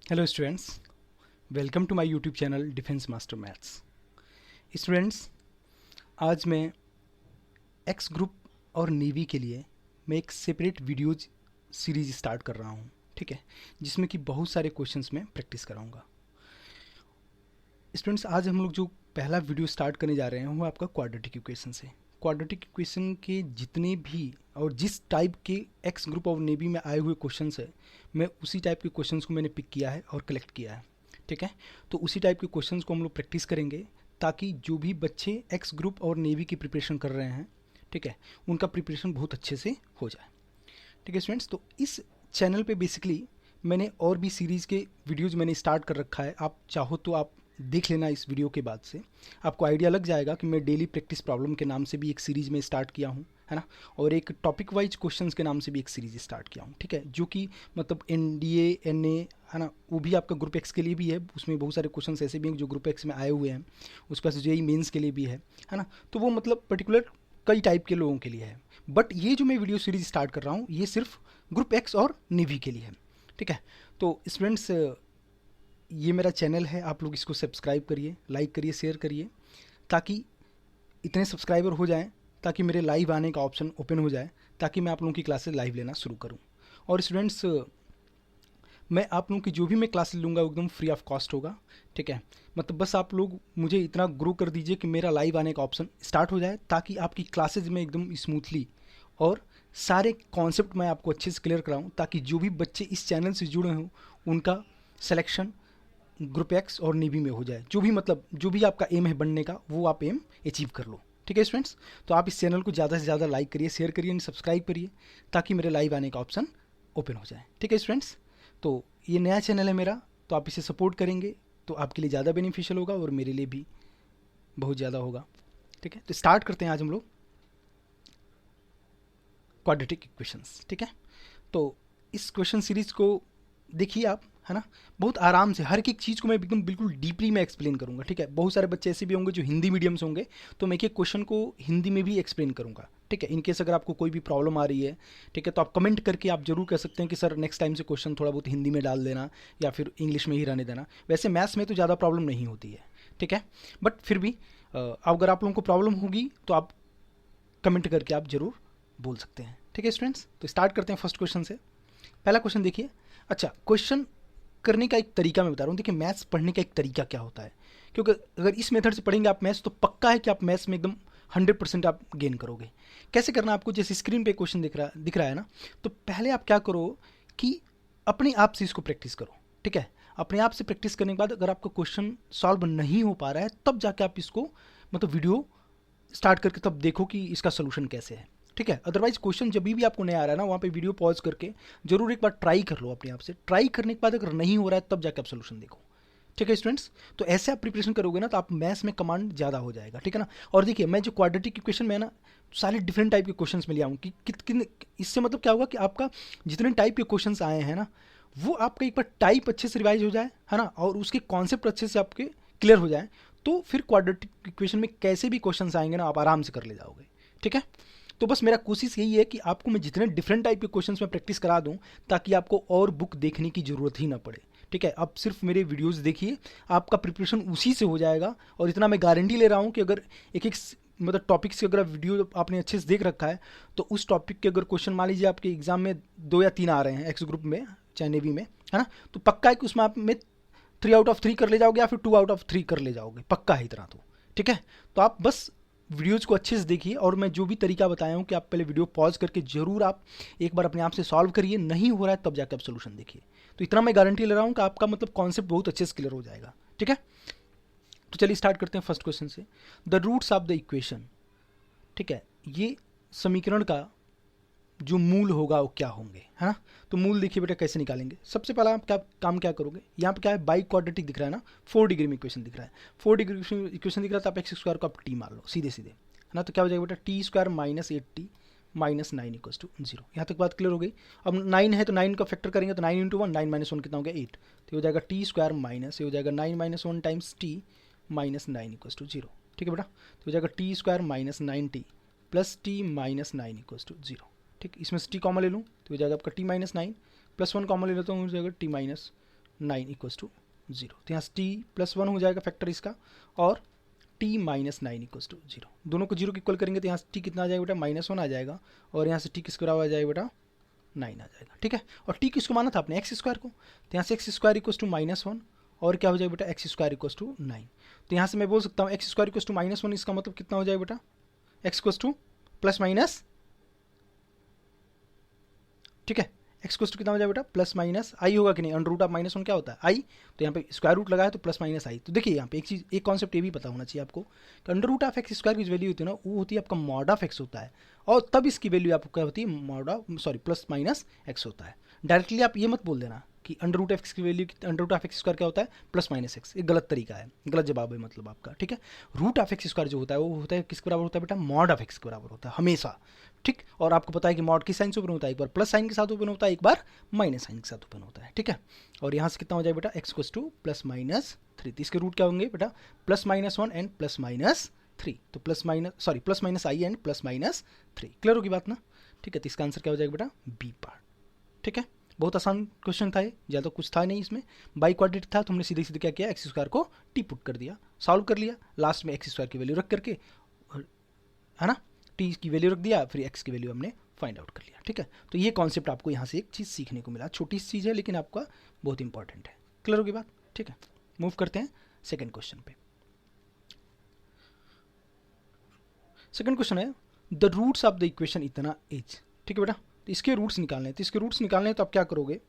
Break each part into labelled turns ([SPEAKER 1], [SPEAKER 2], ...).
[SPEAKER 1] Hello students, welcome to my YouTube channel defence master maths. Students, आज मैं x group और navy के लिए मैं एक सेपरेट वीडियोज सीरीज स्टार्ट कर रहा हूँ, ठीक है, जिसमें कि बहुत सारे क्वेश्चंस मैं प्रैक्टिस कराऊंगा। स्टूडेंट्स, आज हम लोग जो पहला वीडियो स्टार्ट करने जा रहे हैं वो आपका क्वाड्रेटिक इक्वेशन से। क्वाड्रेटिक इक्वेशन के जितने भी और जिस टाइप के एक्स ग्रुप और नेवी में आए हुए क्वेश्चंस है, मैं उसी टाइप के क्वेश्चंस को मैंने पिक किया है और कलेक्ट किया है, ठीक है। तो उसी टाइप के क्वेश्चंस को हम लोग प्रैक्टिस करेंगे ताकि जो भी बच्चे एक्स ग्रुप और नेवी की प्रिपरेशन कर रहे हैं, ठीक है, उनका प्रिपरेशन बहुत अच्छे से हो जाए, ठीक है स्टूडेंट्स। तो इस चैनल पे बेसिकली मैंने और भी सीरीज़ के वीडियोज़ मैंने स्टार्ट कर रखा है। आप चाहो तो आप देख लेना, इस वीडियो के बाद से आपको आइडिया लग जाएगा कि मैं डेली प्रैक्टिस प्रॉब्लम के नाम से भी एक सीरीज़ में स्टार्ट किया हूँ, है ना, और एक टॉपिक वाइज क्वेश्चंस के नाम से भी एक सीरीज स्टार्ट किया हूँ, ठीक है, जो कि मतलब एनडीए एनए, है ना, वो भी आपका ग्रुप एक्स के लिए भी है। उसमें बहुत सारे क्वेश्चंस ऐसे भी हैं जो ग्रुप एक्स में आए हुए हैं, उसके पास जेई मेंस के लिए भी है ना। तो वो मतलब पर्टिकुलर कई टाइप के लोगों के लिए है। बट ये जो मैं वीडियो सीरीज स्टार्ट कर रहा हूँ ये सिर्फ ग्रुप एक्स और नेवी के लिए है, ठीक है। तो स्टूडेंट्स, ये मेरा चैनल है, आप लोग इसको सब्सक्राइब करिए, लाइक करिए, शेयर करिए, ताकि इतने सब्सक्राइबर हो जाएं ताकि मेरे लाइव आने का ऑप्शन ओपन हो जाए, ताकि मैं आप लोगों की क्लासेस लाइव लेना शुरू करूं। और स्टूडेंट्स, मैं आप लोगों की जो भी मैं क्लासेस लूँगा वो एकदम फ्री ऑफ कॉस्ट होगा, ठीक है। मतलब बस आप लोग मुझे इतना ग्रो कर दीजिए कि मेरा लाइव आने का ऑप्शन स्टार्ट हो जाए, ताकि आपकी क्लासेज में एकदम स्मूथली और सारे कॉन्सेप्ट मैं आपको अच्छे से क्लियर कराऊं, ताकि जो भी बच्चे इस चैनल से जुड़े हों उनका सिलेक्शन ग्रुप एक्स और नेवी में हो जाए। जो भी मतलब जो भी आपका एम है बनने का, वो आप एम अचीव कर लो, ठीक है स्टूडेंट्स। तो आप इस चैनल को ज़्यादा से ज़्यादा लाइक करिए, शेयर करिए, सब्सक्राइब करिए, ताकि मेरे लाइव आने का ऑप्शन ओपन हो जाए, ठीक है स्टूडेंट्स। तो ये नया चैनल है मेरा, तो आप इसे सपोर्ट करेंगे तो आपके लिए ज़्यादा बेनिफिशियल होगा और मेरे लिए भी बहुत ज़्यादा होगा, ठीक है। तो स्टार्ट करते हैं आज हम लोग क्वाड्रेटिक इक्वेशंस, ठीक है। तो इस क्वेश्चन सीरीज को देखिए आप, है ना, बहुत आराम से हर एक चीज़ को मैं एकदम बिल्कुल डीपली मैं एक्सप्लेन करूंगा, ठीक है। बहुत सारे बच्चे ऐसे भी होंगे जो हिंदी मीडियम से होंगे, तो मैं एक एक क्वेश्चन को हिंदी में भी एक्सप्लेन करूंगा, ठीक है। इनकेस अगर आपको कोई भी प्रॉब्लम आ रही है, ठीक है, तो आप कमेंट करके आप जरूर कह सकते हैं कि सर नेक्स्ट टाइम से क्वेश्चन थोड़ा बहुत हिंदी में डाल देना या फिर इंग्लिश में ही रहने देना। वैसे मैथ्स में तो ज़्यादा प्रॉब्लम नहीं होती है, ठीक है, बट फिर भी अगर आप लोगों को प्रॉब्लम होगी तो आप कमेंट करके आप जरूर बोल सकते हैं, ठीक है स्टूडेंट्स। तो स्टार्ट करते हैं फर्स्ट क्वेश्चन से। पहला क्वेश्चन देखिए। अच्छा, क्वेश्चन करने का एक तरीका मैं बता रहा हूँ। देखिए, मैथ्स पढ़ने का एक तरीका क्या होता है, क्योंकि अगर इस मेथड से पढ़ेंगे आप मैथ्स, तो पक्का है कि आप मैथ्स में एकदम 100% आप गेन करोगे। कैसे करना आपको, जैसे स्क्रीन पे क्वेश्चन दिख रहा है ना, तो पहले आप क्या करो कि अपने आप से इसको प्रैक्टिस करो, ठीक है। अपने आप से प्रैक्टिस करने के बाद अगर आपका क्वेश्चन सॉल्व नहीं हो पा रहा है, तब जाके आप इसको मतलब वीडियो स्टार्ट करके तब देखो कि इसका सोल्यूशन कैसे है, ठीक है। अदरवाइज क्वेश्चन जब भी आपको नहीं आ रहा है ना, वहाँ पे वीडियो पॉज करके जरूर एक बार ट्राई कर लो अपने आप से। ट्राई करने के बाद अगर नहीं हो रहा है तब जाके आप सोल्यूशन देखो, ठीक है स्टूडेंट्स। तो ऐसे आप प्रिपरेशन करोगे ना तो आप मैथ्स में कमांड ज़्यादा हो जाएगा, ठीक है ना। और देखिए, मैं जो क्वाड्रेटिक इक्वेशन में है ना, सारे डिफरेंट टाइप के क्वेश्चंस में ले आऊँ कि कितने, इससे मतलब क्या होगा कि आपका जितने टाइप के क्वेश्चंस आए हैं ना, वो आपका एक बार टाइप अच्छे से रिवाइज हो जाए, है ना, और उसके कॉन्सेप्ट अच्छे से आपके क्लियर हो जाए, तो फिर क्वाड्रेटिक इक्वेशन में कैसे भी क्वेश्चंस आएंगे ना, आप आराम से कर ले जाओगे, ठीक है। तो बस मेरा कोशिश यही है कि आपको मैं जितने डिफरेंट टाइप के क्वेश्चंस में प्रैक्टिस करा दूं, ताकि आपको और बुक देखने की ज़रूरत ही ना पड़े, ठीक है। आप सिर्फ मेरे वीडियोस देखिए, आपका प्रिपरेशन उसी से हो जाएगा। और इतना मैं गारंटी ले रहा हूँ कि अगर एक एक मतलब टॉपिक से अगर वीडियो आपने अच्छे से देख रखा है, तो उस टॉपिक के अगर क्वेश्चन मान लीजिए आपके एग्जाम में 2 या 3 आ रहे हैं एक्स ग्रुप में चाहे नेवी में, है ना, तो पक्का है कि उसमें आप में 3 आउट ऑफ 3 कर ले जाओगे या फिर 2 आउट ऑफ 3 कर ले जाओगे, पक्का है इतना तो, ठीक है। तो आप बस वीडियोज़ को अच्छे से देखिए, और मैं जो भी तरीका बताया हूँ कि आप पहले वीडियो पॉज करके जरूर आप एक बार अपने आप से सॉल्व करिए, नहीं हो रहा है तब जाकर आप सोल्यूशन देखिए। तो इतना मैं गारंटी ले रहा हूँ कि आपका मतलब कॉन्सेप्ट बहुत अच्छे से क्लियर हो जाएगा, ठीक है। तो चलिए स्टार्ट करते हैं फर्स्ट क्वेश्चन से। The roots of the equation, ठीक है, ये समीकरण का जो मूल होगा वो क्या होंगे, है ना। तो मूल देखिए बेटा कैसे निकालेंगे। सबसे पहला आप क्या काम क्या करोगे, यहाँ पे क्या है, बाई क्वाड्रेटिक दिख रहा है ना, 4 डिग्री में इक्वेशन दिख रहा है। 4 डिग्री इक्वेशन दिख रहा है, तो आप एक्स स्क्वायर को आप टी मान लो सीधे सीधे, है ना। तो क्या हो जाएगा बेटा, T square minus 8t minus 9 equals to 0। यहाँ तक बात क्लियर हो गई। अब 9 है तो 9 का फैक्टर करेंगे तो 9 इंटू 1, 9 माइनस 1 कितना हो गया 8। तो हो जाएगा टी स्क्वायर माइनस, ये हो जाएगा 9 minus 1 times T minus 9 equals to 0, ठीक है बेटा। तो हो जाएगा T square minus 9t plus T minus 9 equals to 0, ठीक। इसमें से टी कॉमन ले लूँ तो हो जाएगा आपका टी माइनस 9 प्लस 1 कॉमन ले लेता हूँ, हो जाएगा टी माइनस 9 इक्वल्स टू 0। तो यहाँ से t+1 हो जाएगा फैक्टर इसका, और t माइनस 9 इक्वल्स टू 0। दोनों को 0 की इक्वल करेंगे तो यहाँ से t कितना आ जाएगा बेटा, -1 आ जाएगा, और यहाँ से t किसके बराबर आ जाएगा बेटा, 9 आ जाएगा। ठीक है, और t किसको माना था आपने, एक्स स्क्वायर को, तो यहाँ से एक्स स्क्वायर इक्वल्स टू -1, और क्या हो जाएगा बेटा, एक्स स्क्वायर इक्वल्स टू 9। तो यहाँ से मैं बोल सकता हूँ एक्स स्क्वायर इक्वल्स टू -1, इसका मतलब कितना हो जाएगा बेटा, x equals two plus minus, ठीक है, एक्स इक्वल्स टू कितना हो जाएगा बेटा, प्लस माइनस आई होगा कि नहीं, अंडर रूट ऑफ -1 क्या होता है, आई, तो यहाँ पे स्क्वायर रूट लगाया तो प्लस माइनस आई। तो देखिए यहाँ पे एक चीज़, एक कॉन्सेप्ट ये भी पता होना चाहिए आपको कि under root of X square की जो वैल्यू होती है ना, वो होती है आपका मॉड ऑफ एक्स होता है, और तब इसकी वैल्यू आपको क्या होती है, mod of, sorry, plus minus X होता है। डायरेक्टली आप ये मत बोल देना कि अंडर रूट एक्स की value, under root of X square क्या होता है, प्लस माइनस एक्स, ये गलत तरीका है, गलत जवाब है मतलब आपका। ठीक है, रूट ऑफ एक्स स्क्वायर जो होता है वो होता है किसके बराबर होता है बेटा, मॉड ऑफ एक्स के बराबर होता है हमेशा। ठीक, और आपको पता है कि मॉड किस साइन से ओपन होता है, एक बार प्लस साइन के साथ ओपन होता है, एक बार माइनस साइन के साथ ओपन होता है। ठीक है, और यहाँ से कितना हो जाए बेटा, x equals two plus minus 3। तो इसके रूट क्या होंगे बेटा, +-1 एंड +-3। तो plus minus, sorry, plus minus I and +-3। Clear होगी बात ना। ठीक है, तो इसका आंसर क्या हो जाएगा बेटा, बी पार्ट। ठीक है, बहुत आसान क्वेश्चन था ये, ज़्यादा कुछ था नहीं इसमें, बाई क्वाड्रेटिक था, तो हमने सीधे सीधे क्या किया, एक्स स्क्वायर को टी पुट कर दिया, सॉल्व कर लिया, लास्ट में एक्स स्क्वायर की वैल्यू रख करके, है ना, टी की वैल्यू रख दिया, फिर एक्स की वैल्यू हमने फाइंड आउट कर लिया। ठीक है, तो ये कॉन्सेप्ट आपको यहाँ से एक चीज़ सीखने को मिला, छोटी सी चीज़ है लेकिन आपका बहुत इंपॉर्टेंट है। क्लियर होगी बात। ठीक है, मूव करते हैं सेकेंड क्वेश्चन पे। सेकेंड क्वेश्चन है, the roots of the equation इतना इज। ठीक है बेटा, तो इसके रूट्स निकालने हैं, तो इसके रूट्स निकालने हैं तो आप क्या करोगे,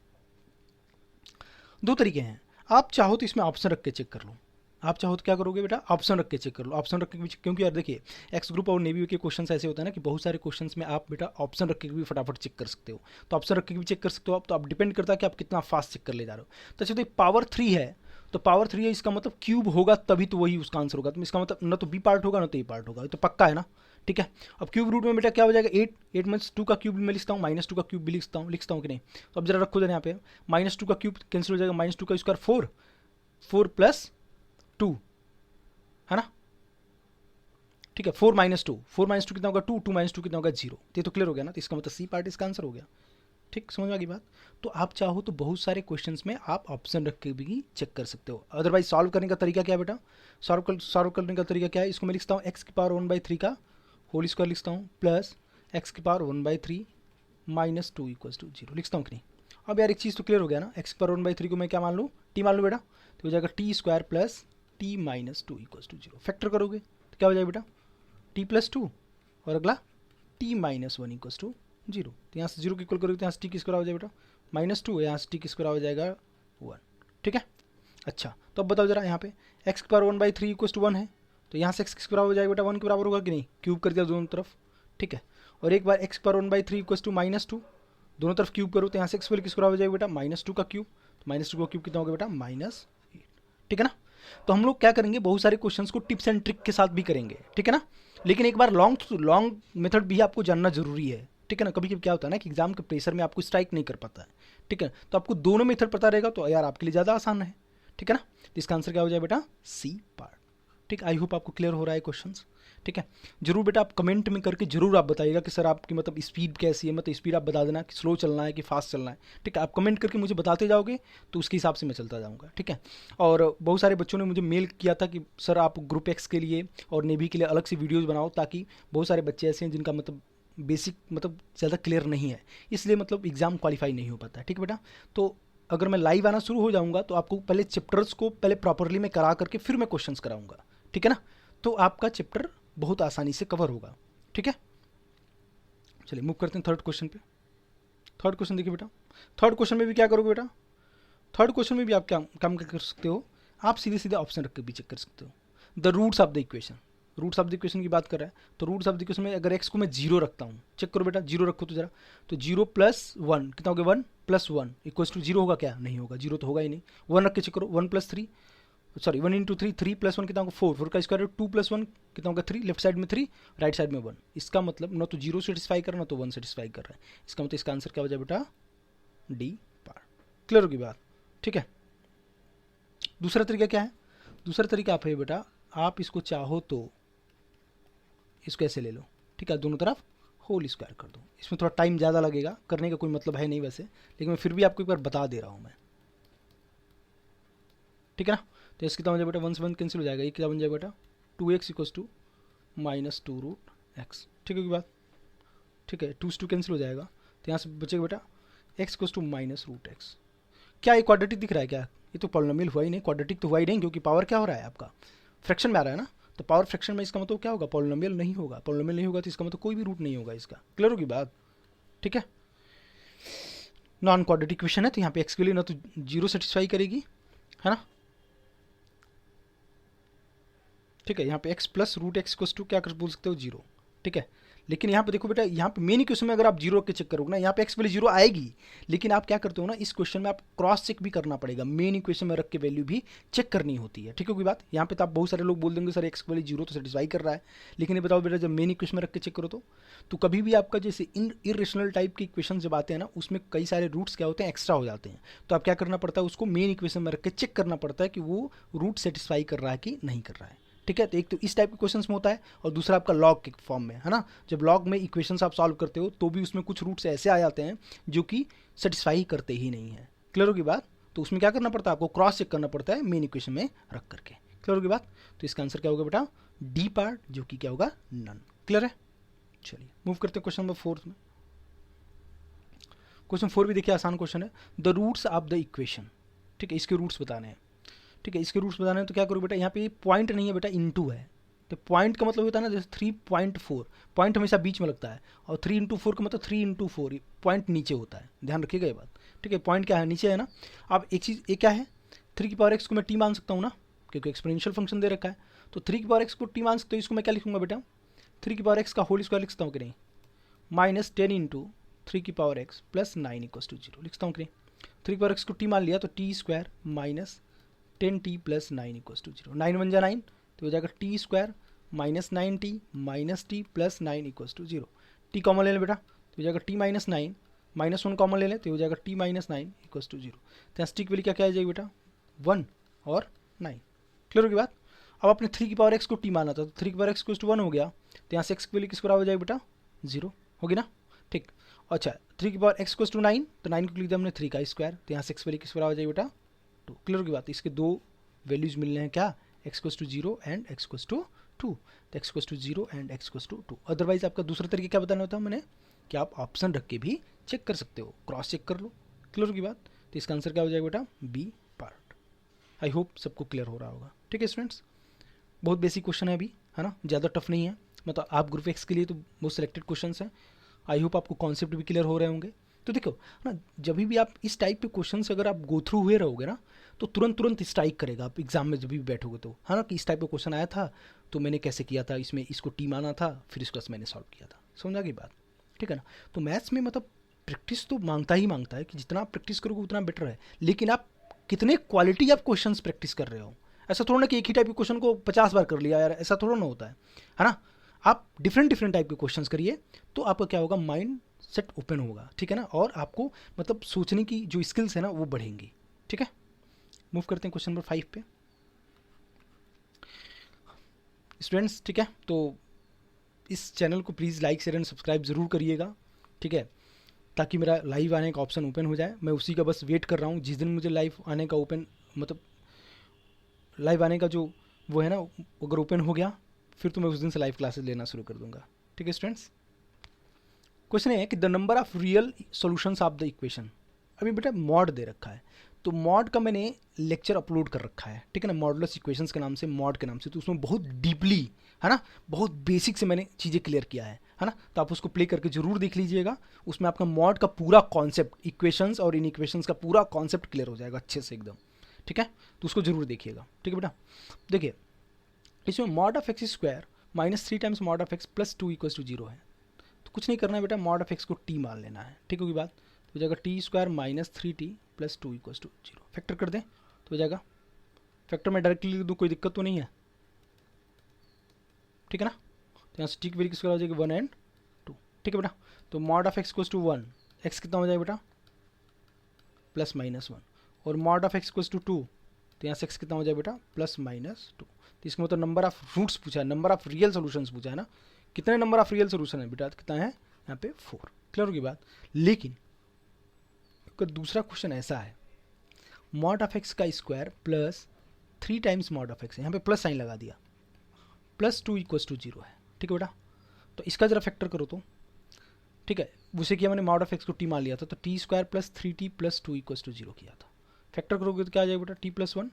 [SPEAKER 1] दो तरीके हैं, आप चाहो तो इसमें ऑप्शन रख के चेक कर लो, आप चाहो तो क्या करोगे बेटा, ऑप्शन रख के चेक कर लो, ऑप्शन रख के भी, क्योंकि यार देखिए एक्स ग्रुप और नेवी के क्वेश्चंस ऐसे होता है ना कि बहुत सारे क्वेश्चंस में आप बेटा ऑप्शन रख के भी फटाफट चेक कर सकते हो, तो ऑप्शन रख के भी चेक कर सकते हो आप, तो आप डिपेंड करता है कि आप कितना फास्ट चेक कर ले जा रहे हो। तो अच्छा, पावर 3 है, तो पावर 3 है, इसका मतलब क्यूब होगा तभी तो वही उसका आंसर होगा, तो इसका मतलब ना तो बी पार्ट होगा ना तो ए पार्ट होगा, ये तो पक्का है ना। ठीक है, अब क्यूब रूट में बेटा क्या हो जाएगा, 8 में 2 का क्यूब मैं लिखता हूँ, -2 का क्यूब भी लिखता हूँ कि नहीं, तो अब जरा रखो जरा यहाँ पे, -2 का क्यूब कैंसिल हो जाएगा, -2 का स्क्वायर 4, 4 + 2, है ना। ठीक है, 4 - 2, 4 - 2 कितना होगा 2, 2 - 2 कितना होगा 0। ये तो क्लियर हो गया ना, तो इसका मतलब सी पार्ट इसका आंसर हो गया। ठीक, समझ में आ गई बात। तो आप चाहो तो बहुत सारे क्वेश्चंस में आप ऑप्शन रख के भी चेक कर सकते हो, अदरवाइज सॉल्व करने का तरीका क्या है बेटा, सॉल्व करने का तरीका क्या है, इसको मैं लिखता हूँ x की पावर 1/3 का होल स्क्वायर लिखता हूँ, प्लस x की पावर 1/3 -2 = 0 लिखता हूँ कि नहीं। अब यार एक चीज़ तो क्लियर हो गया ना, x की पावर 1/3 को मैं क्या मान लूँ, t मान लूँ बेटा, तो हो जाएगा t² + t - 2 = 0। फैक्टर करोगे तो क्या हो जाएगा बेटा, t + 2 और अगला t - 1 = 0। तो यहाँ से 0 की इक्वल करोगे तो यहाँ से टी किसको हो जाएगा बेटा, -2, यहाँ से टी किसको हो जाएगा 1। ठीक है, अच्छा, तो अब बताओ जरा यहाँ पे x की पावर 1/3 = 1 है, तो यहाँ से x किसके बराबर हो जाएगा बेटा, 1 के बराबर होगा कि नहीं, क्यूब कर दिया दोनों तरफ। ठीक है, और एक बार x की पावर 1/3 = -2, दोनों तरफ क्यूब करो तो यहाँ से x वाले किसको बराबर हो जाएगा बेटा, -2 का क्यूब, तो -2 का क्यूब कितना होगा बेटा, -8। ठीक है ना। तो हम लोग क्या करेंगे, बहुत सारे क्वेश्चंस को टिप्स एंड ट्रिक के साथ भी करेंगे, ठीक है ना, लेकिन एक बार लॉन्ग मेथड भी आपको जानना जरूरी है। ठीक है ना, कभी कभी क्या होता है ना कि एग्जाम के प्रेशर में आपको स्ट्राइक नहीं कर पाता है। ठीक है, तो आपको दोनों मेथड पता रहेगा तो यार आपके लिए ज़्यादा आसान है। ठीक है ना, तो इसका आंसर क्या हो जाए बेटा, सी पार्ट। ठीक, आई होप आपको क्लियर हो रहा है क्वेश्चंस। ठीक है, जरूर बेटा आप कमेंट में करके जरूर आप बताइएगा कि सर आपकी मतलब स्पीड कैसी है, मतलब स्पीड आप बता देना कि स्लो चलना है कि फास्ट चलना है। ठीक है, आप कमेंट करके मुझे बताते जाओगे तो उसके हिसाब से मैं चलता जाऊँगा। ठीक है, और बहुत सारे बच्चों ने मुझे मेल किया था कि सर आप ग्रुप एक्स के लिए और नेवी के लिए अलग से वीडियोज़ बनाओ, ताकि बहुत सारे बच्चे ऐसे हैं जिनका मतलब बेसिक मतलब ज़्यादा क्लियर नहीं है, इसलिए मतलब एग्ज़ाम क्वालिफाई नहीं हो पाता है। ठीक है बेटा, तो अगर मैं लाइव आना शुरू हो जाऊंगा तो आपको पहले चैप्टर्स को पहले प्रॉपरली मैं करा करके फिर मैं क्वेश्चंस कराऊंगा। ठीक है ना, तो आपका चैप्टर बहुत आसानी से कवर होगा। ठीक है, चलिए मूव करते हैं थर्ड क्वेश्चन पे। थर्ड क्वेश्चन देखिए बेटा, थर्ड क्वेश्चन में भी क्या करोगे बेटा, थर्ड क्वेश्चन में भी आप क्या काम कर सकते हो, आप सीधे सीधे ऑप्शन रख के भी चेक कर सकते हो। The roots of the equation, roots of the equation की बात कर रहा है, तो रूट्स ऑफ द इक्वेशन में अगर एक्स को मैं 0 रखता हूँ, चेक करो बेटा 0 रखो तो जरा, तो 0 + 1 कितना हो गया, 1 + 1 = 0 होगा क्या, नहीं होगा, 0 तो होगा ही नहीं। 1 रख के चेक करो, 1 + 3, सॉरी 1 × 3, 3 + 1 कितना होगा 4, 4 का स्क्वायर 2 + 1 कितना होगा 3, लेफ्ट साइड में 3 राइट साइड में 1। इसका मतलब ना तो 0 सेटिस्फाई कर रहा है ना तो 1 सेटिस्फाई कर रहा है, इसका मतलब इसका आंसर क्या हो जाए बेटा, डी पार्ट। क्लियर होगी बात। ठीक है, दूसरा तरीका क्या है, दूसरा तरीका आप है बेटा, आप इसको चाहो तो इसको ऐसे ले लो। ठीक है, दोनों तरफ होल स्क्वायर कर दो, इसमें थोड़ा टाइम ज़्यादा लगेगा, करने का कोई मतलब है नहीं वैसे, लेकिन मैं फिर भी आपको एक बार बता दे रहा हूँ मैं। ठीक है ना। तो इसकी कितना हो जाएगा बेटा, 1 से 1 कैंसिल हो जाएगा, ये क्या बन जाएगा बेटा, 2x इक्वल्स टू -2√x। ठीक है की बात, ठीक है, 2 से 2 कैंसिल हो जाएगा, तो यहाँ से बचेगा बेटा x इक्वल्स टू -√x। क्या ये क्वाड्रेटिक दिख रहा है क्या, ये तो पॉलिनोमियल हुआ ही नहीं, क्वाड्रेटिक तो हुआ ही नहीं, क्योंकि पावर क्या हो रहा है आपका, फ्रैक्शन में आ रहा है ना। तो पावर फ्रैक्शन में इसका मतलब क्या होगा, पॉलिनोमियल नहीं होगा, पॉलिनोमियल नहीं होगा तो इसका मतलब कोई भी रूट नहीं होगा इसका। क्लियर होगी बात, ठीक है। नॉन क्वाड्रेटिक इक्वेशन है, तो यहाँ पे x के लिए ना तो 0 सेटिस्फाई करेगी, है ना, ठीक है। यहाँ पे x plus √x equals to क्या कर बोल सकते हो, 0, ठीक है। लेकिन यहाँ पे देखो बेटा, यहाँ पे मेन इक्वेशन में अगर आप 0 रख के चेक करोगे ना, यहाँ पे x वाली 0 आएगी, लेकिन आप क्या करते हो ना, इस क्वेश्चन में आप क्रॉस चेक भी करना पड़ेगा, मेन इक्वेशन में रख के वैल्यू भी चेक करनी होती है, ठीक है कोई बात। यहाँ पे तो आप बहुत सारे लोग बोल देंगे सर x वाली 0 तो सेटिस्फाई कर रहा है, लेकिन ये बताओ बेटा जब मेन इक्वेशन में रख के चेक करो तो कभी भी आपका जैसे इरेशनल टाइप के इक्वेशन जब आते हैं ना, उसमें कई सारे रूट्स क्या होते हैं, एक्स्ट्रा हो जाते हैं। तो आप क्या करना पड़ता है, उसको मेन इक्वेशन में रख के चेक करना पड़ता है कि वो रूट सेटिस्फाई कर रहा है कि नहीं कर रहा है, ठीक है। तो एक तो इस टाइप के क्वेश्चंस में होता है, और दूसरा आपका लॉग के फॉर्म में, है ना। जब लॉग में इक्वेशंस आप सॉल्व करते हो तो भी उसमें कुछ रूट्स ऐसे आ जाते हैं जो कि सेटिस्फाई करते ही नहीं है। क्लियर होगी बात, तो उसमें क्या करना पड़ता है, आपको क्रॉस चेक करना पड़ता है मेन इक्वेशन में रख करके। क्लियर होगी बात, तो इसका आंसर क्या होगा बेटा, डी पार्ट, जो कि क्या होगा, नन। क्लियर है, चलिए मूव करते हैं क्वेश्चन नंबर 4 में। क्वेश्चन 4 भी देखिए आसान क्वेश्चन है, the roots of the equation, ठीक है, इसके रूट्स बताने हैं, ठीक है। इसके रूट्स बताने हैं तो क्या करो बेटा, यहाँ पे पॉइंट नहीं है बेटा, इनटू है, तो पॉइंट का मतलब होता है ना, जैसे 3.4 पॉइंट हमेशा बीच में लगता है, और 3 × 4 का मतलब 3 × 4 पॉइंट नीचे होता है, ध्यान रखिएगा ये बात, ठीक है। पॉइंट क्या है, नीचे है ना। अब एक चीज़ ये क्या है, 3 की पावर x को मैं t मान सकता हूँ ना, क्योंकि एक्सपोनेंशियल फंक्शन दे रखा है, तो 3 की पावर x को t मान सकते हो, इसको मैं क्या लिखूंगा बेटा, 3 की पावर x का होल स्क्वायर लिखता हूँ कि नहीं, -10 × 3 की पावर x प्लस 9 = 0 लिखता हूँ कि नहीं। 3 की पावर x को t मान लिया तो t² - 10t प्लस 9 = 0, 9 बन जा 9, तो हो जाएगा t² -9t -t plus 9 = 0। t common ले लें बेटा, तो हो जाएगा t - 9, -1 कॉमन ले लें तो हो जाएगा t - 9 = 0। तो यहाँ t की वैल्यू क्या आ जाएगी बेटा, 1 और 9। क्लियर होगी बात। अब अपने 3 की पावर x को t माना था, तो 3 की पावर x को 1 हो गया, तो यहाँ से x की वैल्यू किस बराबर हो जाएगी बेटा, 0 होगी ना, ठीक। अच्छा 3 की पावर x को 9, तो 9 को लिख दिया हमने 3 का स्क्वायर, तो यहाँ से x वैल्यू किस बराबर हो जाएगी बेटा, 2। क्लियर की बात, इसके दो वैल्यूज मिलने हैं क्या, x = 0 एंड x = 2, तो x = 0 एंड x = 2। अदरवाइज आपका दूसरा तरीका क्या बताना होता है मैंने, कि आप ऑप्शन रख के भी चेक कर सकते हो, क्रॉस चेक कर लो। क्लियर की बात, तो इसका आंसर क्या हो जाएगा बेटा, बी पार्ट। आई होप सबको क्लियर हो रहा होगा, ठीक है स्टूडेंट्स। बहुत बेसिक क्वेश्चन है अभी, है ना, ज़्यादा टफ नहीं है, मतलब आप ग्रुप एक्स के लिए तो बहुत सिलेक्टेड क्वेश्चन हैं। आई होप आपको कॉन्सेप्ट भी क्लियर हो रहे होंगे। तो देखो ना, जब भी आप इस टाइप के क्वेश्चन से अगर आप गो थ्रू हुए रहोगे ना, तो तुरंत स्ट्राइक करेगा आप एग्जाम में जब भी बैठोगे, तो है ना, कि इस टाइप का क्वेश्चन आया था तो मैंने कैसे किया था, इसमें इसको टी माना था, फिर इसको मैंने सॉल्व किया था, समझा की बात, ठीक है ना। तो मैथ्स में मतलब प्रैक्टिस तो मांगता ही मांगता है, कि जितना आप प्रैक्टिस करोगे उतना बेटर है, लेकिन आप कितने क्वालिटी आप क्वेश्चन प्रैक्टिस कर रहे हो। ऐसा थोड़ा ना कि एक ही टाइप के क्वेश्चन को 50 बार कर लिया यार, ऐसा थोड़ा ना होता है ना। आप डिफरेंट टाइप के क्वेश्चंस करिए, तो आपका क्या होगा, माइंड सेट ओपन होगा, ठीक है ना, और आपको मतलब सोचने की जो स्किल्स है ना वो बढ़ेंगी, ठीक है। मूव करते हैं क्वेश्चन नंबर 5 पे स्टूडेंट्स, ठीक है। तो इस चैनल को please like share and subscribe ज़रूर करिएगा, ठीक है, ताकि मेरा लाइव आने का ऑप्शन ओपन हो जाए। मैं उसी का बस वेट कर रहा हूँ, जिस दिन मुझे लाइव आने का ओपन, मतलब लाइव आने का जो वो है ना, अगर ओपन हो गया फिर तो मैं उस दिन से लाइव क्लासेस लेना शुरू कर दूंगा, ठीक है स्टूडेंट्स। क्वेश्चन है कि the number of real solutions of the equation, अभी बेटा मॉड दे रखा है, तो मॉड का मैंने लेक्चर अपलोड कर रखा है, ठीक है ना, मॉडुलस इक्वेशंस के नाम से, मॉड के नाम से, तो उसमें बहुत डीपली, है ना, बहुत बेसिक से मैंने चीज़ें क्लियर किया है ना, तो आप उसको प्ले करके जरूर देख लीजिएगा। उसमें आपका मॉड का पूरा कॉन्सेप्ट, इक्वेशंस और इन इक्वेशंस का पूरा कॉन्सेप्ट क्लियर हो जाएगा अच्छे से एकदम, ठीक है, तो उसको जरूर देखिएगा, ठीक है बेटा। देखिए इसमें mod of x square -3 times mod of x plus 2 = 0 है, तो कुछ नहीं करना है बेटा, मॉड ऑफ x को t मान लेना है, ठीक होगी बात। तो हो जाएगा t² - 3t प्लस 2 = 0, फैक्टर कर दें तो हो जाएगा, फैक्टर में डायरेक्टली लिख दूँ, कोई दिक्कत तो नहीं है, ठीक है ना। तो यहाँ से t की वैल्यू किसका हो जाएगी, 1 और 2, ठीक है बेटा। तो मॉड ऑफ x = 1, x कितना हो जाएगा बेटा, +-1, और मॉड ऑफ x = 2, तो यहाँ से x कितना हो जाएगा बेटा, +-2। तो इसका मतलब नंबर ऑफ रूट्स पूछा है, नंबर ऑफ रियल सोल्यूशंस पूछा है ना, कितने नंबर ऑफ रियल सोल्यूशन है बेटा, कितना है यहाँ पे 4। क्लियर होगी बात। लेकिन दूसरा क्वेश्चन ऐसा है, मॉड ऑफ x का square plus 3 times mod of x है, यहाँ पे प्लस साइन लगा दिया, प्लस 2 इक्वल्स टू 0 है, ठीक है बेटा। तो इसका जरा फैक्टर करो तो, ठीक है, उसे किया मैंने मॉड ऑफ एक्स को टी मान लिया था, तो T square plus 3t plus 2 equals to 0 किया था। फैक्टर करोगे तो क्या आ जाएगा बेटा, T plus 1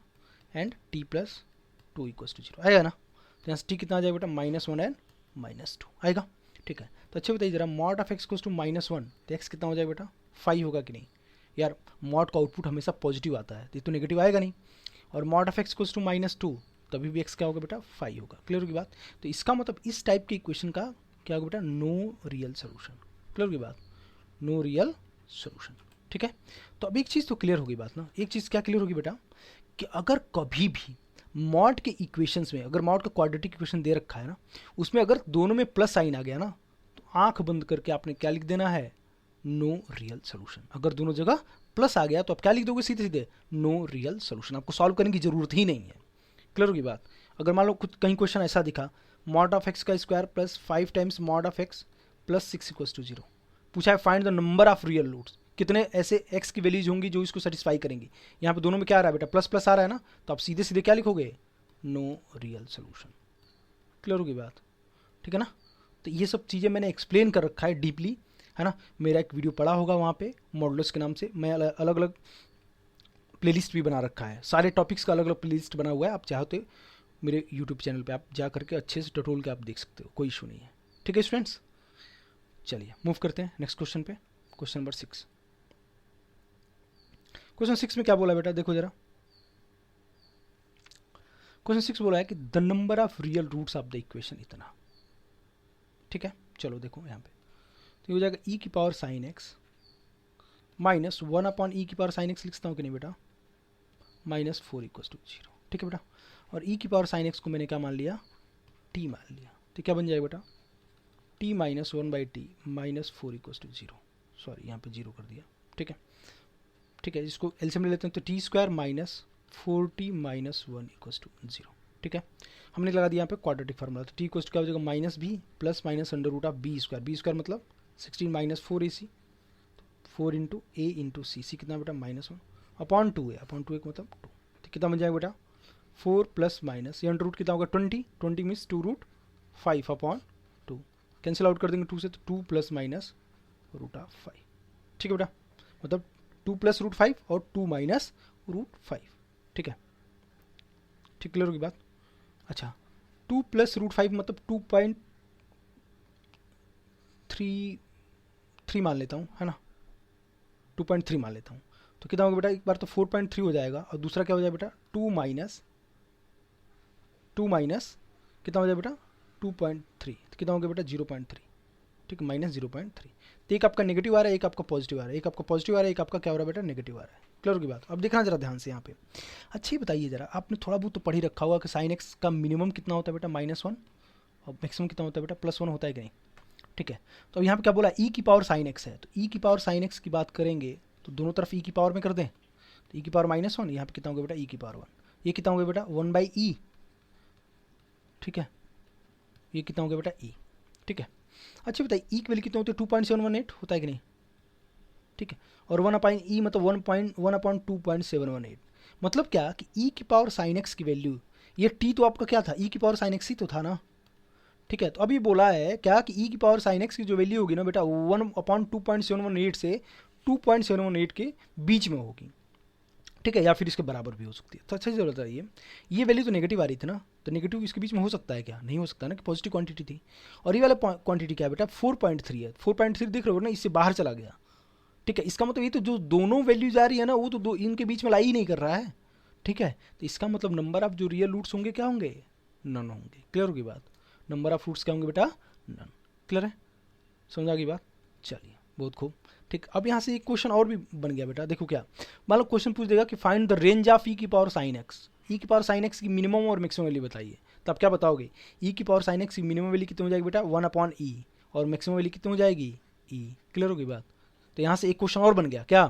[SPEAKER 1] and T plus 2 equals to 0 आएगा ना। तो यहाँ से टी कितना आ जाएगा बेटा, -1 एंड -2 आएगा, ठीक है। तो अच्छे बताइए जरा, मॉड ऑफ एक्स टू -1 तो एक्स कितना हो जाएगा बेटा, 5 होगा कि नहीं यार। मॉड का आउटपुट हमेशा पॉजिटिव आता है, तो ये तो नेगेटिव आएगा नहीं। और मॉड ऑफ एक्स टू -2 तभी भी एक्स क्या होगा बेटा, 5 होगा। क्लियर होगी बात। तो इसका मतलब इस टाइप की इक्वेशन का क्या होगा बेटा, नो रियल सोल्यूशन। क्लियर होगी बात, नो रियल सोल्यूशन, ठीक है। तो अब एक चीज़ तो क्लियर होगी बात ना, एक चीज़ क्या क्लियर होगी बेटा, कि अगर कभी भी मॉड के इक्वेशंस में, अगर मॉड का क्वाड्रेटिक इक्वेशन दे रखा है ना, उसमें अगर दोनों में प्लस साइन आ गया ना, तो आंख बंद करके आपने क्या लिख देना है, नो रियल सोल्यूशन। अगर दोनों जगह प्लस आ गया तो आप क्या लिख दोगे, सीधे सीधे नो रियल सोल्यूशन, आपको सॉल्व करने की जरूरत ही नहीं है। क्लियर होगी बात। अगर मान लो कुछ कहीं क्वेश्चन ऐसा दिखा, मॉड ऑफ एक्स का square plus 5 times mod of x plus 6 equals to 0, पूछा है find the number of real roots, कितने ऐसे एक्स की वैल्यूज होंगी जो इसको सेटिस्फाई करेंगी। यहाँ पे दोनों में क्या आ रहा है बेटा, प्लस प्लस आ रहा है ना, तो आप सीधे सीधे क्या लिखोगे, नो रियल सोल्यूशन। क्लियर होगी बात, ठीक है ना। तो ये सब चीज़ें मैंने एक्सप्लेन कर रखा है डीपली, है ना। मेरा एक वीडियो पड़ा होगा वहाँ पे मॉडुलस के नाम से, मैं अलग अलग प्लेलिस्ट भी बना रखा है, सारे टॉपिक्स का अलग अलग प्लेलिस्ट बना हुआ है। आप चाहो तो मेरे यूट्यूब चैनल पे आप जा करके अच्छे से टटोल के आप देख सकते हो, कोई इशू नहीं है, ठीक है स्टूडेंट्स। चलिए मूव करते हैं नेक्स्ट क्वेश्चन पे, क्वेश्चन नंबर 6। क्वेश्चन 6 में क्या बोला बेटा, देखो जरा। क्वेश्चन 6 बोला है कि the number of real roots of the equation इतना, ठीक है। चलो देखो यहाँ पे, तो ये हो जाएगा e की power sine x minus 1 upon e की पावर साइन एक्स लिखता हूँ कि नहीं बेटा, -4 इक्वल्स टू 0, ठीक है बेटा। और e की पावर साइन एक्स को मैंने क्या मान लिया, t मान लिया, तो क्या बन जाएगा बेटा, t minus 1/t -4 equals to 0, sorry यहाँ पे 0 कर दिया, ठीक है, ठीक है। इसको एलसीएम ले लेते हैं, तो T square minus 4t minus 1 equals to 0, ठीक है। हमने लगा दिया यहाँ पे क्वाड्रेटिक फार्मूला, तो टी इक्वल्स टू क्या हो जाएगा, -b plus minus under root of B square मतलब 16 minus 4ac, 4 into A into C कितना बेटा, -1 अपॉन 2 है, अपॉन 2 एक मतलब 2, तो कितना बन जाएगा बेटा, 4 प्लस माइनस ये अंडर रूट कितना होगा, 20 मीन्स 2√5 अपॉन 2, कैंसिल आउट कर देंगे 2 से, तो 2 प्लस माइनस √5, ठीक है बेटा। मतलब 2 प्लस √5 और 2 माइनस √5, ठीक है, ठीक, क्लियर होगी बात। अच्छा 2 प्लस √5 मतलब 2.33 मान लेता हूँ, है ना, 2.3 मान लेता हूँ, तो कितना होगा बेटा, एक बार तो 4.3 हो जाएगा और दूसरा क्या हो जाएगा बेटा, 2 माइनस कितना हो जाएगा बेटा, 2.3, तो कितना हो गया बेटा, 0.3, ठीक है, -0.3। तो एक आपका नेगेटिव आ रहा है, एक आपका पॉजिटिव आ रहा है, एक आपका पॉजिटिव आ रहा है, एक आपका क्या हो रहा है बेटा, नेगेटिव आ रहा है। क्लियर की बात। अब देखना जरा ध्यान से यहाँ पे। अच्छा ही बताइए जरा, आपने थोड़ा बहुत तो पढ़ ही रखा होगा कि साइन एक्स का मिनिमम कितना होता है बेटा, -1, और मैक्सिमम कितना होता है बेटा, +1 होता है कि नहीं, ठीक है। तो अब यहाँ पे क्या बोला, ई की पावर साइन एक्स है, तो ई की पावर साइन एक्स की बात करेंगे तो दोनों तरफ ई की पावर में कर दें, तो ई की पावर -1, यहाँ पे कितना होगा बेटा, ई की पावर 1, ये कितना होगा बेटा 1/e, ठीक है, ये कितना हो गया बेटा e, ठीक है। अच्छा बताइए ई की वैल्यू कितना होती है, 2.718 होता है कि नहीं, ठीक है। और 1/e मतलब 1/2.718, मतलब क्या कि e की पावर साइन एक्स की वैल्यू, ये t तो आपका क्या था, e की पावर साइन एक्स ही तो था ना, ठीक है। तो अभी बोला है क्या कि e की पावर साइन एक्स की जो वैल्यू होगी ना बेटा 1/2.718 से 2.718 के बीच में होगी, ठीक है, या फिर इसके बराबर भी हो सकती है। तो अच्छा से बताइए, ये वैल्यू तो नेगेटिव आ रही थी ना, तो नेगेटिव इसके बीच में हो सकता है क्या, नहीं हो सकता ना, कि पॉजिटिव क्वांटिटी थी। और ये वाला क्वांटिटी क्या है बेटा, 4.3 है, 4.3 देख रहे हो ना, इससे बाहर चला गया, ठीक है। इसका मतलब ये तो जो दोनों वैल्यूज आ रही है ना, वो तो दो इनके बीच में लाई ही नहीं कर रहा है, ठीक है। तो इसका मतलब नंबर ऑफ जो रियल रूट्स होंगे क्या होंगे, नन होंगे। क्लियर होगी बात, नंबर ऑफ रूट्स क्या होंगे बेटा, नन। क्लियर है, समझ आ गई बात। चलिए बहुत खूब, ठीक। अब यहाँ से एक क्वेश्चन और भी बन गया बेटा, देखो क्या, मान लो क्वेश्चन पूछ देगा कि फाइंड द रेंज ऑफ ई की पावर साइन एक्स, ई की पावर साइन एक्स की मिनिमम और मैक्सिमम वैल्यू बताइए, तो आप क्या बताओगे, ई की पावर साइन एक्स की मिनिमम वैल्यू कितनी हो जाएगी बेटा 1/e, और मैक्सिमम वैल्यू कितनी हो जाएगी e। क्लियर होगी बात। तो यहाँ से एक क्वेश्चन और बन गया क्या,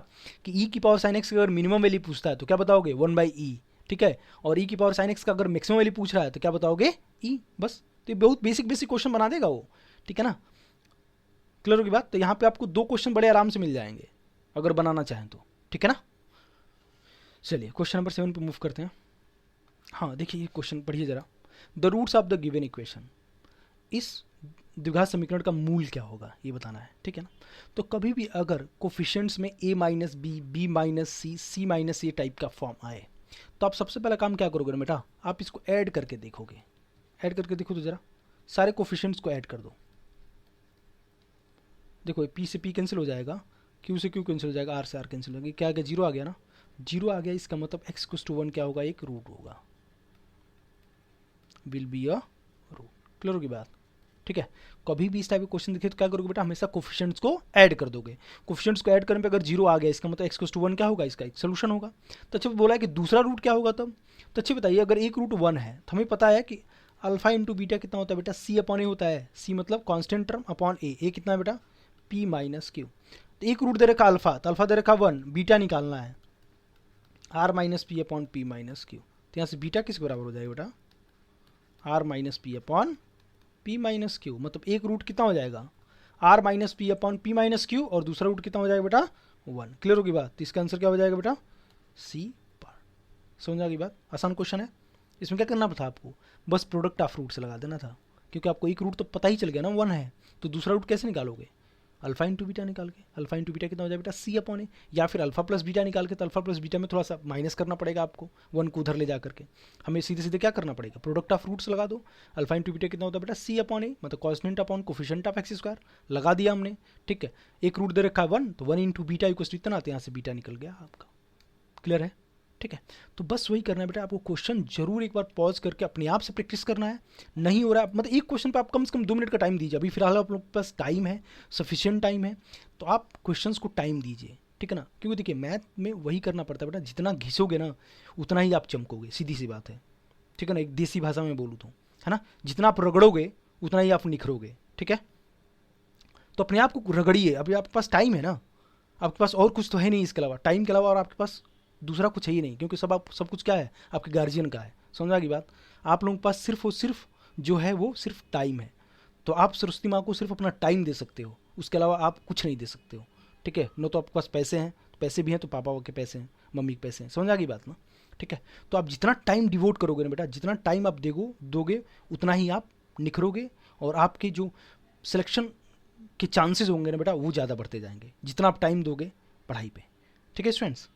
[SPEAKER 1] कि ई की पावर साइन एक्स की अगर मिनिमम वैल्यू पूछता है तो क्या बताओगे 1/e, ठीक है। और ई की पावर साइन एक्स का अगर मैक्सिमम वैल्यू पूछ रहा है तो क्या बताओगे e, बस। तो ये बहुत बेसिक क्वेश्चन बना देगा वो, ठीक है ना। क्लियर होगी बात। तो यहाँ पे आपको 2 क्वेश्चन बड़े आराम से मिल जाएंगे अगर बनाना चाहें तो, ठीक है ना। चलिए क्वेश्चन नंबर 7 पे मूव करते हैं। हाँ देखिए ये क्वेश्चन पढ़िए जरा। The roots of the given equation, इस द्विघात समीकरण का मूल क्या होगा ये बताना है, ठीक है ना। तो कभी भी अगर कोफिशिएंट्स में a minus B, B minus C, C minus A type का फॉर्म आए, तो आप सबसे पहला काम क्या करोगे बेटा, आप इसको ऐड करके देखोगे। ऐड करके देखो तो जरा, सारे कोफिशिएंट्स को ऐड कर दो। देखो पी से पी कैंसिल हो जाएगा, क्यू से क्यू कैंसिल हो जाएगा, आर से आर कैंसिल हो जाएगा, क्या आ गया, जीरो आ गया ना। जीरो आ गया, इसका मतलब एक्स इक्वल्स टू 1 क्या होगा, एक रूट होगा, will be a root. Clear होगी बात, ठीक है। कभी भी इस टाइप के क्वेश्चन दिखे तो क्या करोगे बेटा, हमेशा कोफिशिएंट्स को ऐड कर दोगे। कोफिशिएंट्स को ऐड करने पे अगर जीरो आ गया, इसका मतलब एक्स इक्वल्स टू 1 क्या होगा, इसका एक सोल्यूशन होगा। तो अच्छा बोला है कि दूसरा रूट क्या होगा तब, तो अच्छे बताइए, अगर एक रूट 1 है तो हमें पता है कि अल्फा इंटू बीटा कितना होता है बेटा, सी अपॉन ए होता है। सी मतलब कॉन्स्टेंट टर्म अपॉन ए कितना है बेटा, पी माइनस क्यू। तो एक रूट दे रखा अल्फा, तो अल्फा दे रखा 1, बीटा निकालना है R minus P upon P minus Q. तो यहाँ से बीटा किस बराबर हो जाएगा बेटा, R minus P upon P minus Q. मतलब एक रूट कितना हो जाएगा, R minus P upon P minus Q, और दूसरा रूट कितना हो जाएगा बेटा 1। क्लियर होगी बात, तो इसका आंसर क्या हो जाएगा बेटा, सी पर। समझ आ गई बात, आसान क्वेश्चन है। इसमें क्या करना था आपको, बस प्रोडक्ट ऑफ रूट से लगा देना था, क्योंकि आपको एक रूट तो पता ही चल गया ना 1 है, तो दूसरा रूट कैसे निकालोगे, अल्फा इंटू बीटा निकाल के। अल्फा इंटू बीटा कितना हो जाएगा बेटा, सी अपॉन ए, या फिर अल्फा प्लस बीटा निकाल के, तो अल्फा प्लस बीटा में थोड़ा सा माइनस करना पड़ेगा आपको, 1 को उधर ले जा करके। हमें सीधे सीधे क्या करना पड़ेगा, प्रोडक्ट ऑफ रूट्स लगा दो। अल्फा इंटू बीटा कितना होता है बेटा, सी अपॉन ए, मतलब constant upon coefficient of X square, लगा दिया हमने, ठीक है। एक रूट दे रखा है 1, तो 1 इंटू बीटा इक्वल्स टू इतना, तो यहाँ से बीटा निकल गया आपका। क्लियर है, ठीक है। तो बस वही करना है बेटा, आपको क्वेश्चन जरूर एक बार पॉज करके अपने आप से प्रैक्टिस करना है। नहीं हो रहा है मतलब एक क्वेश्चन पे आप कम से कम 2 मिनट का टाइम दीजिए। अभी फिलहाल आप लोग के पास टाइम है, सफिशिएंट टाइम है, तो आप क्वेश्चंस को टाइम दीजिए, ठीक है ना। क्योंकि देखिए मैथ में वही करना पड़ता है बेटा, जितना घिसोगे ना उतना ही आप चमकोगे, सीधी सी बात है, ठीक है ना। एक देसी भाषा में बोलूँ तो, है ना, जितना आप रगड़ोगे उतना ही आप निखरोगे, ठीक है। तो अपने आप को रगड़िए, अभी आपके पास टाइम है ना, आपके पास और कुछ तो है नहीं इसके अलावा, टाइम के अलावा और आपके पास दूसरा कुछ है ही नहीं, क्योंकि सब कुछ क्या है, आपके गार्जियन का है। समझा की बात, आप लोगों के पास सिर्फ और सिर्फ जो है वो सिर्फ टाइम है। तो आप सरस्वती माँ को सिर्फ अपना टाइम दे सकते हो, उसके अलावा आप कुछ नहीं दे सकते हो, ठीक है। न तो आपके पास पैसे हैं, तो पैसे भी हैं तो पापा के पैसे हैं, मम्मी के पैसे हैं, समझ आ गई बात ना, ठीक है। तो आप जितना टाइम डिवोट करोगे ना बेटा, जितना टाइम आप दोगे उतना ही आप निखरोगे, और आपके जो सिलेक्शन के चांसेस होंगे ना बेटा वो ज़्यादा बढ़ते जाएंगे, जितना आप टाइम दोगे पढ़ाई पे, ठीक है स्टूडेंट्स।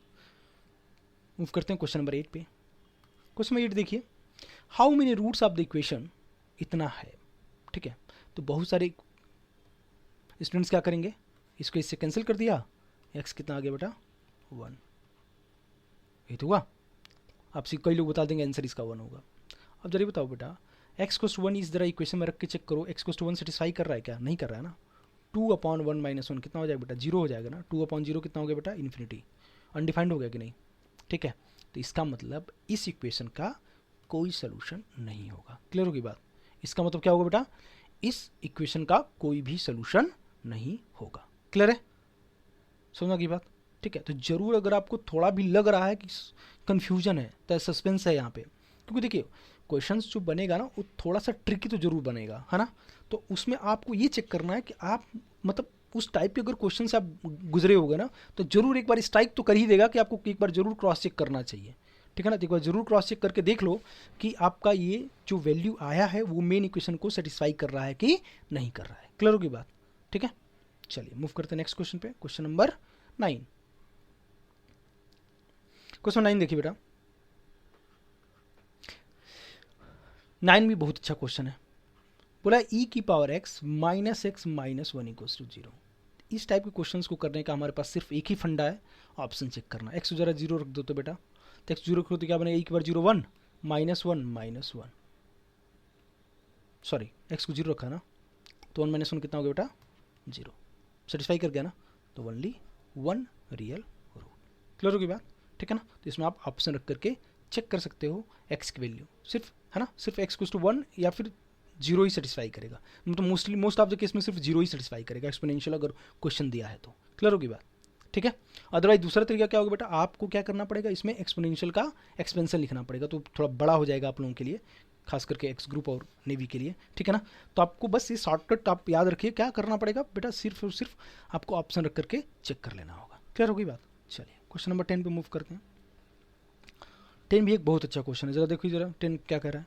[SPEAKER 1] मूव करते हैं क्वेश्चन नंबर 8 पे। क्वेश्चन नंबर 8 देखिए, how many roots of the equation, इतना है, ठीक है। तो बहुत सारे स्टूडेंट्स क्या करेंगे, इसको इससे कैंसिल कर दिया, एक्स कितना आ गया बेटा 1, ये तो हुआ। आपसे कई लोग बता देंगे आंसर इसका 1 होगा। अब जरा बताओ बेटा, एक्स कोस टू 1 इस जरा इक्वेशन में रख के चेक करो, एक्स कोस टू 1 सेटिस्फाई कर रहा है क्या, नहीं कर रहा है ना। 2/1 माइनस 1 कितना हो जाएगा बेटा, 0 हो जाएगा ना। 2/0 कितना हो गया बेटा, इन्फिनिटी, अनडिफाइंड हो गया कि नहीं, ठीक है। तो इसका मतलब इस इक्वेशन का कोई सोल्यूशन नहीं होगा। क्लियर होगी बात, इसका मतलब क्या होगा बेटा, इस इक्वेशन का कोई भी सोल्यूशन नहीं होगा। क्लियर है, समझना की बात, ठीक है। तो जरूर अगर आपको थोड़ा भी लग रहा है कि कन्फ्यूजन है तो सस्पेंस है यहाँ पे, क्योंकि देखिए क्वेश्चंस जो बनेगा ना वो थोड़ा सा ट्रिकी तो जरूर बनेगा, है ना। तो उसमें आपको ये चेक करना है कि आप मतलब उस टाइप के अगर क्वेश्चन से आप गुजरे होगे ना, तो जरूर एक बार स्ट्राइक तो कर ही देगा कि आपको एक बार जरूर क्रॉस चेक करना चाहिए, ठीक है ना। तो एक बार जरूर क्रॉस चेक करके देख लो कि आपका ये जो वैल्यू आया है वो मेन इक्वेशन को सेटिस्फाई कर रहा है कि नहीं कर रहा है। क्लियर होगी बात, ठीक है। चलिए मूव करते हैं नेक्स्ट क्वेश्चन पे, क्वेश्चन नंबर 9। क्वेश्चन 9 देखिए बेटा, 9 भी बहुत अच्छा क्वेश्चन है। बोला e की power x minus X minus 1 equals to 0। इस टाइप के क्वेश्चंस को करने का हमारे पास सिर्फ एक ही फंडा है, ऑप्शन चेक करना। एक्स जरा 0 रख दो तो बेटा, तो एक्स 0 रखो तो क्या बनेगा, e की power 0 1 minus 1 minus 1, sorry x को 0 रखा ना, तो 1 माइनस 1 कितना हो गया बेटा 0, सेटिस्फाई कर गया ना, तो ओनली 1 रियल रूट। क्लियर होगी बात, ठीक है ना। तो इसमें आप ऑप्शन रख करके चेक कर सकते हो एक्स की वैल्यू, सिर्फ है ना, सिर्फ एक्स कुछ टू 1 या फिर 0 ही सेटिस्फाई करेगा, मतलब मोस्ट ऑफ द केस में सिर्फ 0 ही सेटिस्फाई करेगा एक्सपोनेंशियल अगर क्वेश्चन दिया है तो। क्लियर होगी बात, ठीक है। अदरवाइज दूसरा तरीका क्या होगा बेटा, आपको क्या करना पड़ेगा, इसमें एक्सपोनेंशियल का एक्सपेंशन लिखना पड़ेगा, तो थोड़ा बड़ा हो जाएगा आप लोगों के लिए, खास करके एक्स ग्रुप और नेवी के लिए, ठीक है ना। तो आपको बस ये शॉर्टकट आप याद रखिए, क्या करना पड़ेगा बेटा, सिर्फ और सिर्फ आपको ऑप्शन रख करके चेक कर लेना होगा। क्लियर होगी बात। चलिए क्वेश्चन नंबर 10 पे मूव करते हैं। 10 भी एक बहुत अच्छा क्वेश्चन है, ज़रा देखो जरा 10 क्या कह रहा है।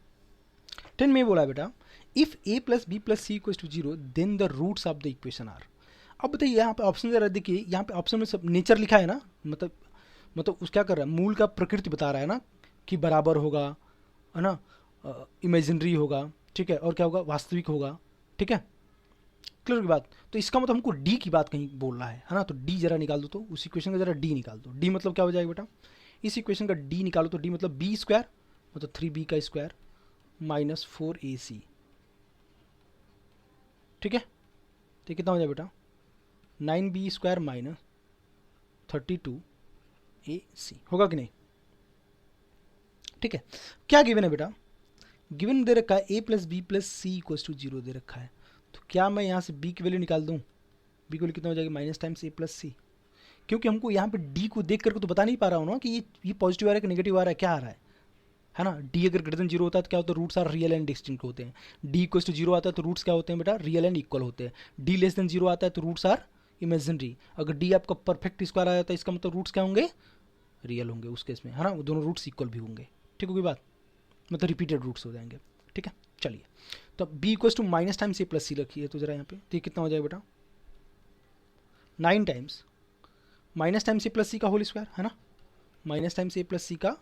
[SPEAKER 1] 10 में बोला है बेटा, if A plus B plus C equals to 0 then the roots of the equation are. अब बताइए यहाँ पे ऑप्शन जरा देखिए, यहाँ पे ऑप्शन में सब नेचर लिखा है ना, मतलब उस क्या कर रहा है, मूल का प्रकृति बता रहा है ना, कि बराबर होगा, है ना, इमेजिनरी होगा, ठीक है, और क्या होगा, वास्तविक होगा, ठीक है, क्लियर की बात। तो इसका मतलब हमको डी की बात कहीं बोल रहा है ना, तो डी जरा निकाल दो, तो उस इक्वेशन का जरा डी निकाल दो। डी मतलब क्या हो जाएगा बेटा, इस इक्वेशन का डी निकालो तो डी मतलब बी स्क्वायर, मतलब 3b का स्क्वायर माइनस 4ac, ठीक है। तो कितना हो जाए बेटा, 9b स्क्वायर माइनस 32ac, होगा कि नहीं, ठीक है। क्या गिवन है बेटा, गिवन दे रखा है a plus B plus C equals to 0 दे रखा है, तो क्या मैं यहाँ से b की वैल्यू निकाल दूँ, b की वैल्यू कितना हो जाएगी, माइनस टाइम्स a प्लस सी, क्योंकि हमको यहाँ पे d को देख करके तो बता नहीं पा रहा हूँ ना कि ये पॉजिटिव आ रहा है कि नेगेटिव आ रहा है, क्या आ रहा है ना। d अगर ग्रेटर देन 0 होता है तो क्या होता है, roots are real and distinct होते हैं। d इक्वल्स टू 0 आता है तो रूट्स क्या होते हैं बेटा, रियल एंड इक्वल होते हैं। d लेस देन 0 आता है तो रूट्स आर इमेजिनरी। अगर d आपका परफेक्ट स्क्वायर आ जाता है, इसका मतलब रूट्स क्या होंगे, रियल होंगे उस केस में, है ना, दोनों रूट्स इक्वल भी होंगे, ठीक होगी बात, मतलब रिपीटेड रूट्स हो जाएंगे, ठीक है। चलिए, तो b equals to minus times a plus C रखिए तो जरा यहाँ पे, तो ये कितना हो जाएगा बेटा, 9 टाइम्स माइनस टाइम्स ए प्लस सी का होल स्क्वायर, है ना, माइनस टाइम्स ए प्लस सी का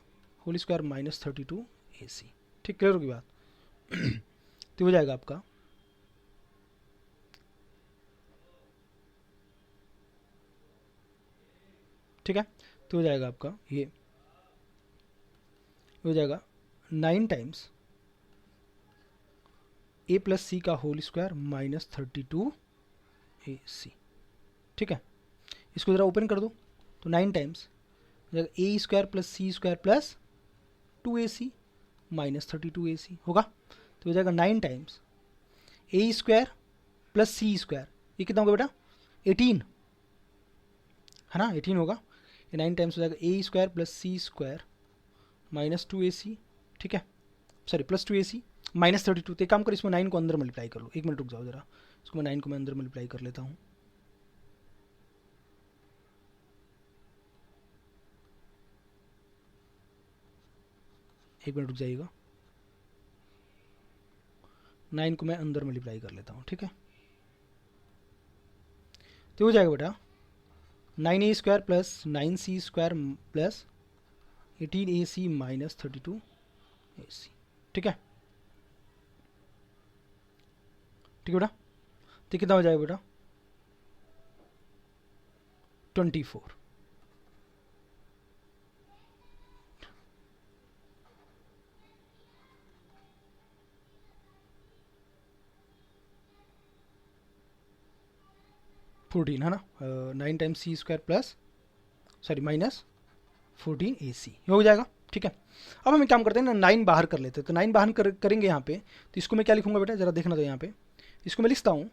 [SPEAKER 1] होल स्क्वायर माइनस 32ac, ठीक, क्लियर होगी बात। तो हो जाएगा आपका ठीक है, तो हो जाएगा आपका ये हो जाएगा 9 टाइम्स ए प्लस सी का होल स्क्वायर माइनस 32ac, ठीक है। इसको ज़रा ओपन कर दो, तो 9 times A square plus C square plus 2ac minus 32ac होगा, तो हो जाएगा 9 times A square plus C square, ये कितना होगा बेटा, 18, है ना, 18 होगा। ये 9 टाइम्स हो जाएगा ए square plus C square minus 2ac, ठीक है, सॉरी प्लस 2ac माइनस 32। तो एक काम कर, इसमें 9 को अंदर मल्टीप्लाई कर लो, एक मिनट रुक जाओ जरा, इसको मैं 9 को मैं अंदर मल्टीप्लाई कर लेता हूँ। एक मिनट रुक जाइएगा, 9 को मैं अंदर मल्टीप्लाई कर लेता हूँ, ठीक है। तो हो जाएगा बेटा 9a square plus 9c square plus 18ac minus 32ac, ठीक है, ठीक है बेटा। तो कितना हो जाएगा बेटा, 24, फोर्टीन, है ना, 9 times C square plus sorry minus 14ac हो जाएगा, ठीक है। अब हम एक काम करते हैं ना, 9 बाहर कर लेते हैं, तो 9 बाहर करेंगे यहाँ पे, तो इसको मैं क्या लिखूंगा बेटा, जरा देखना, तो यहाँ पे इसको मैं लिखता हूँ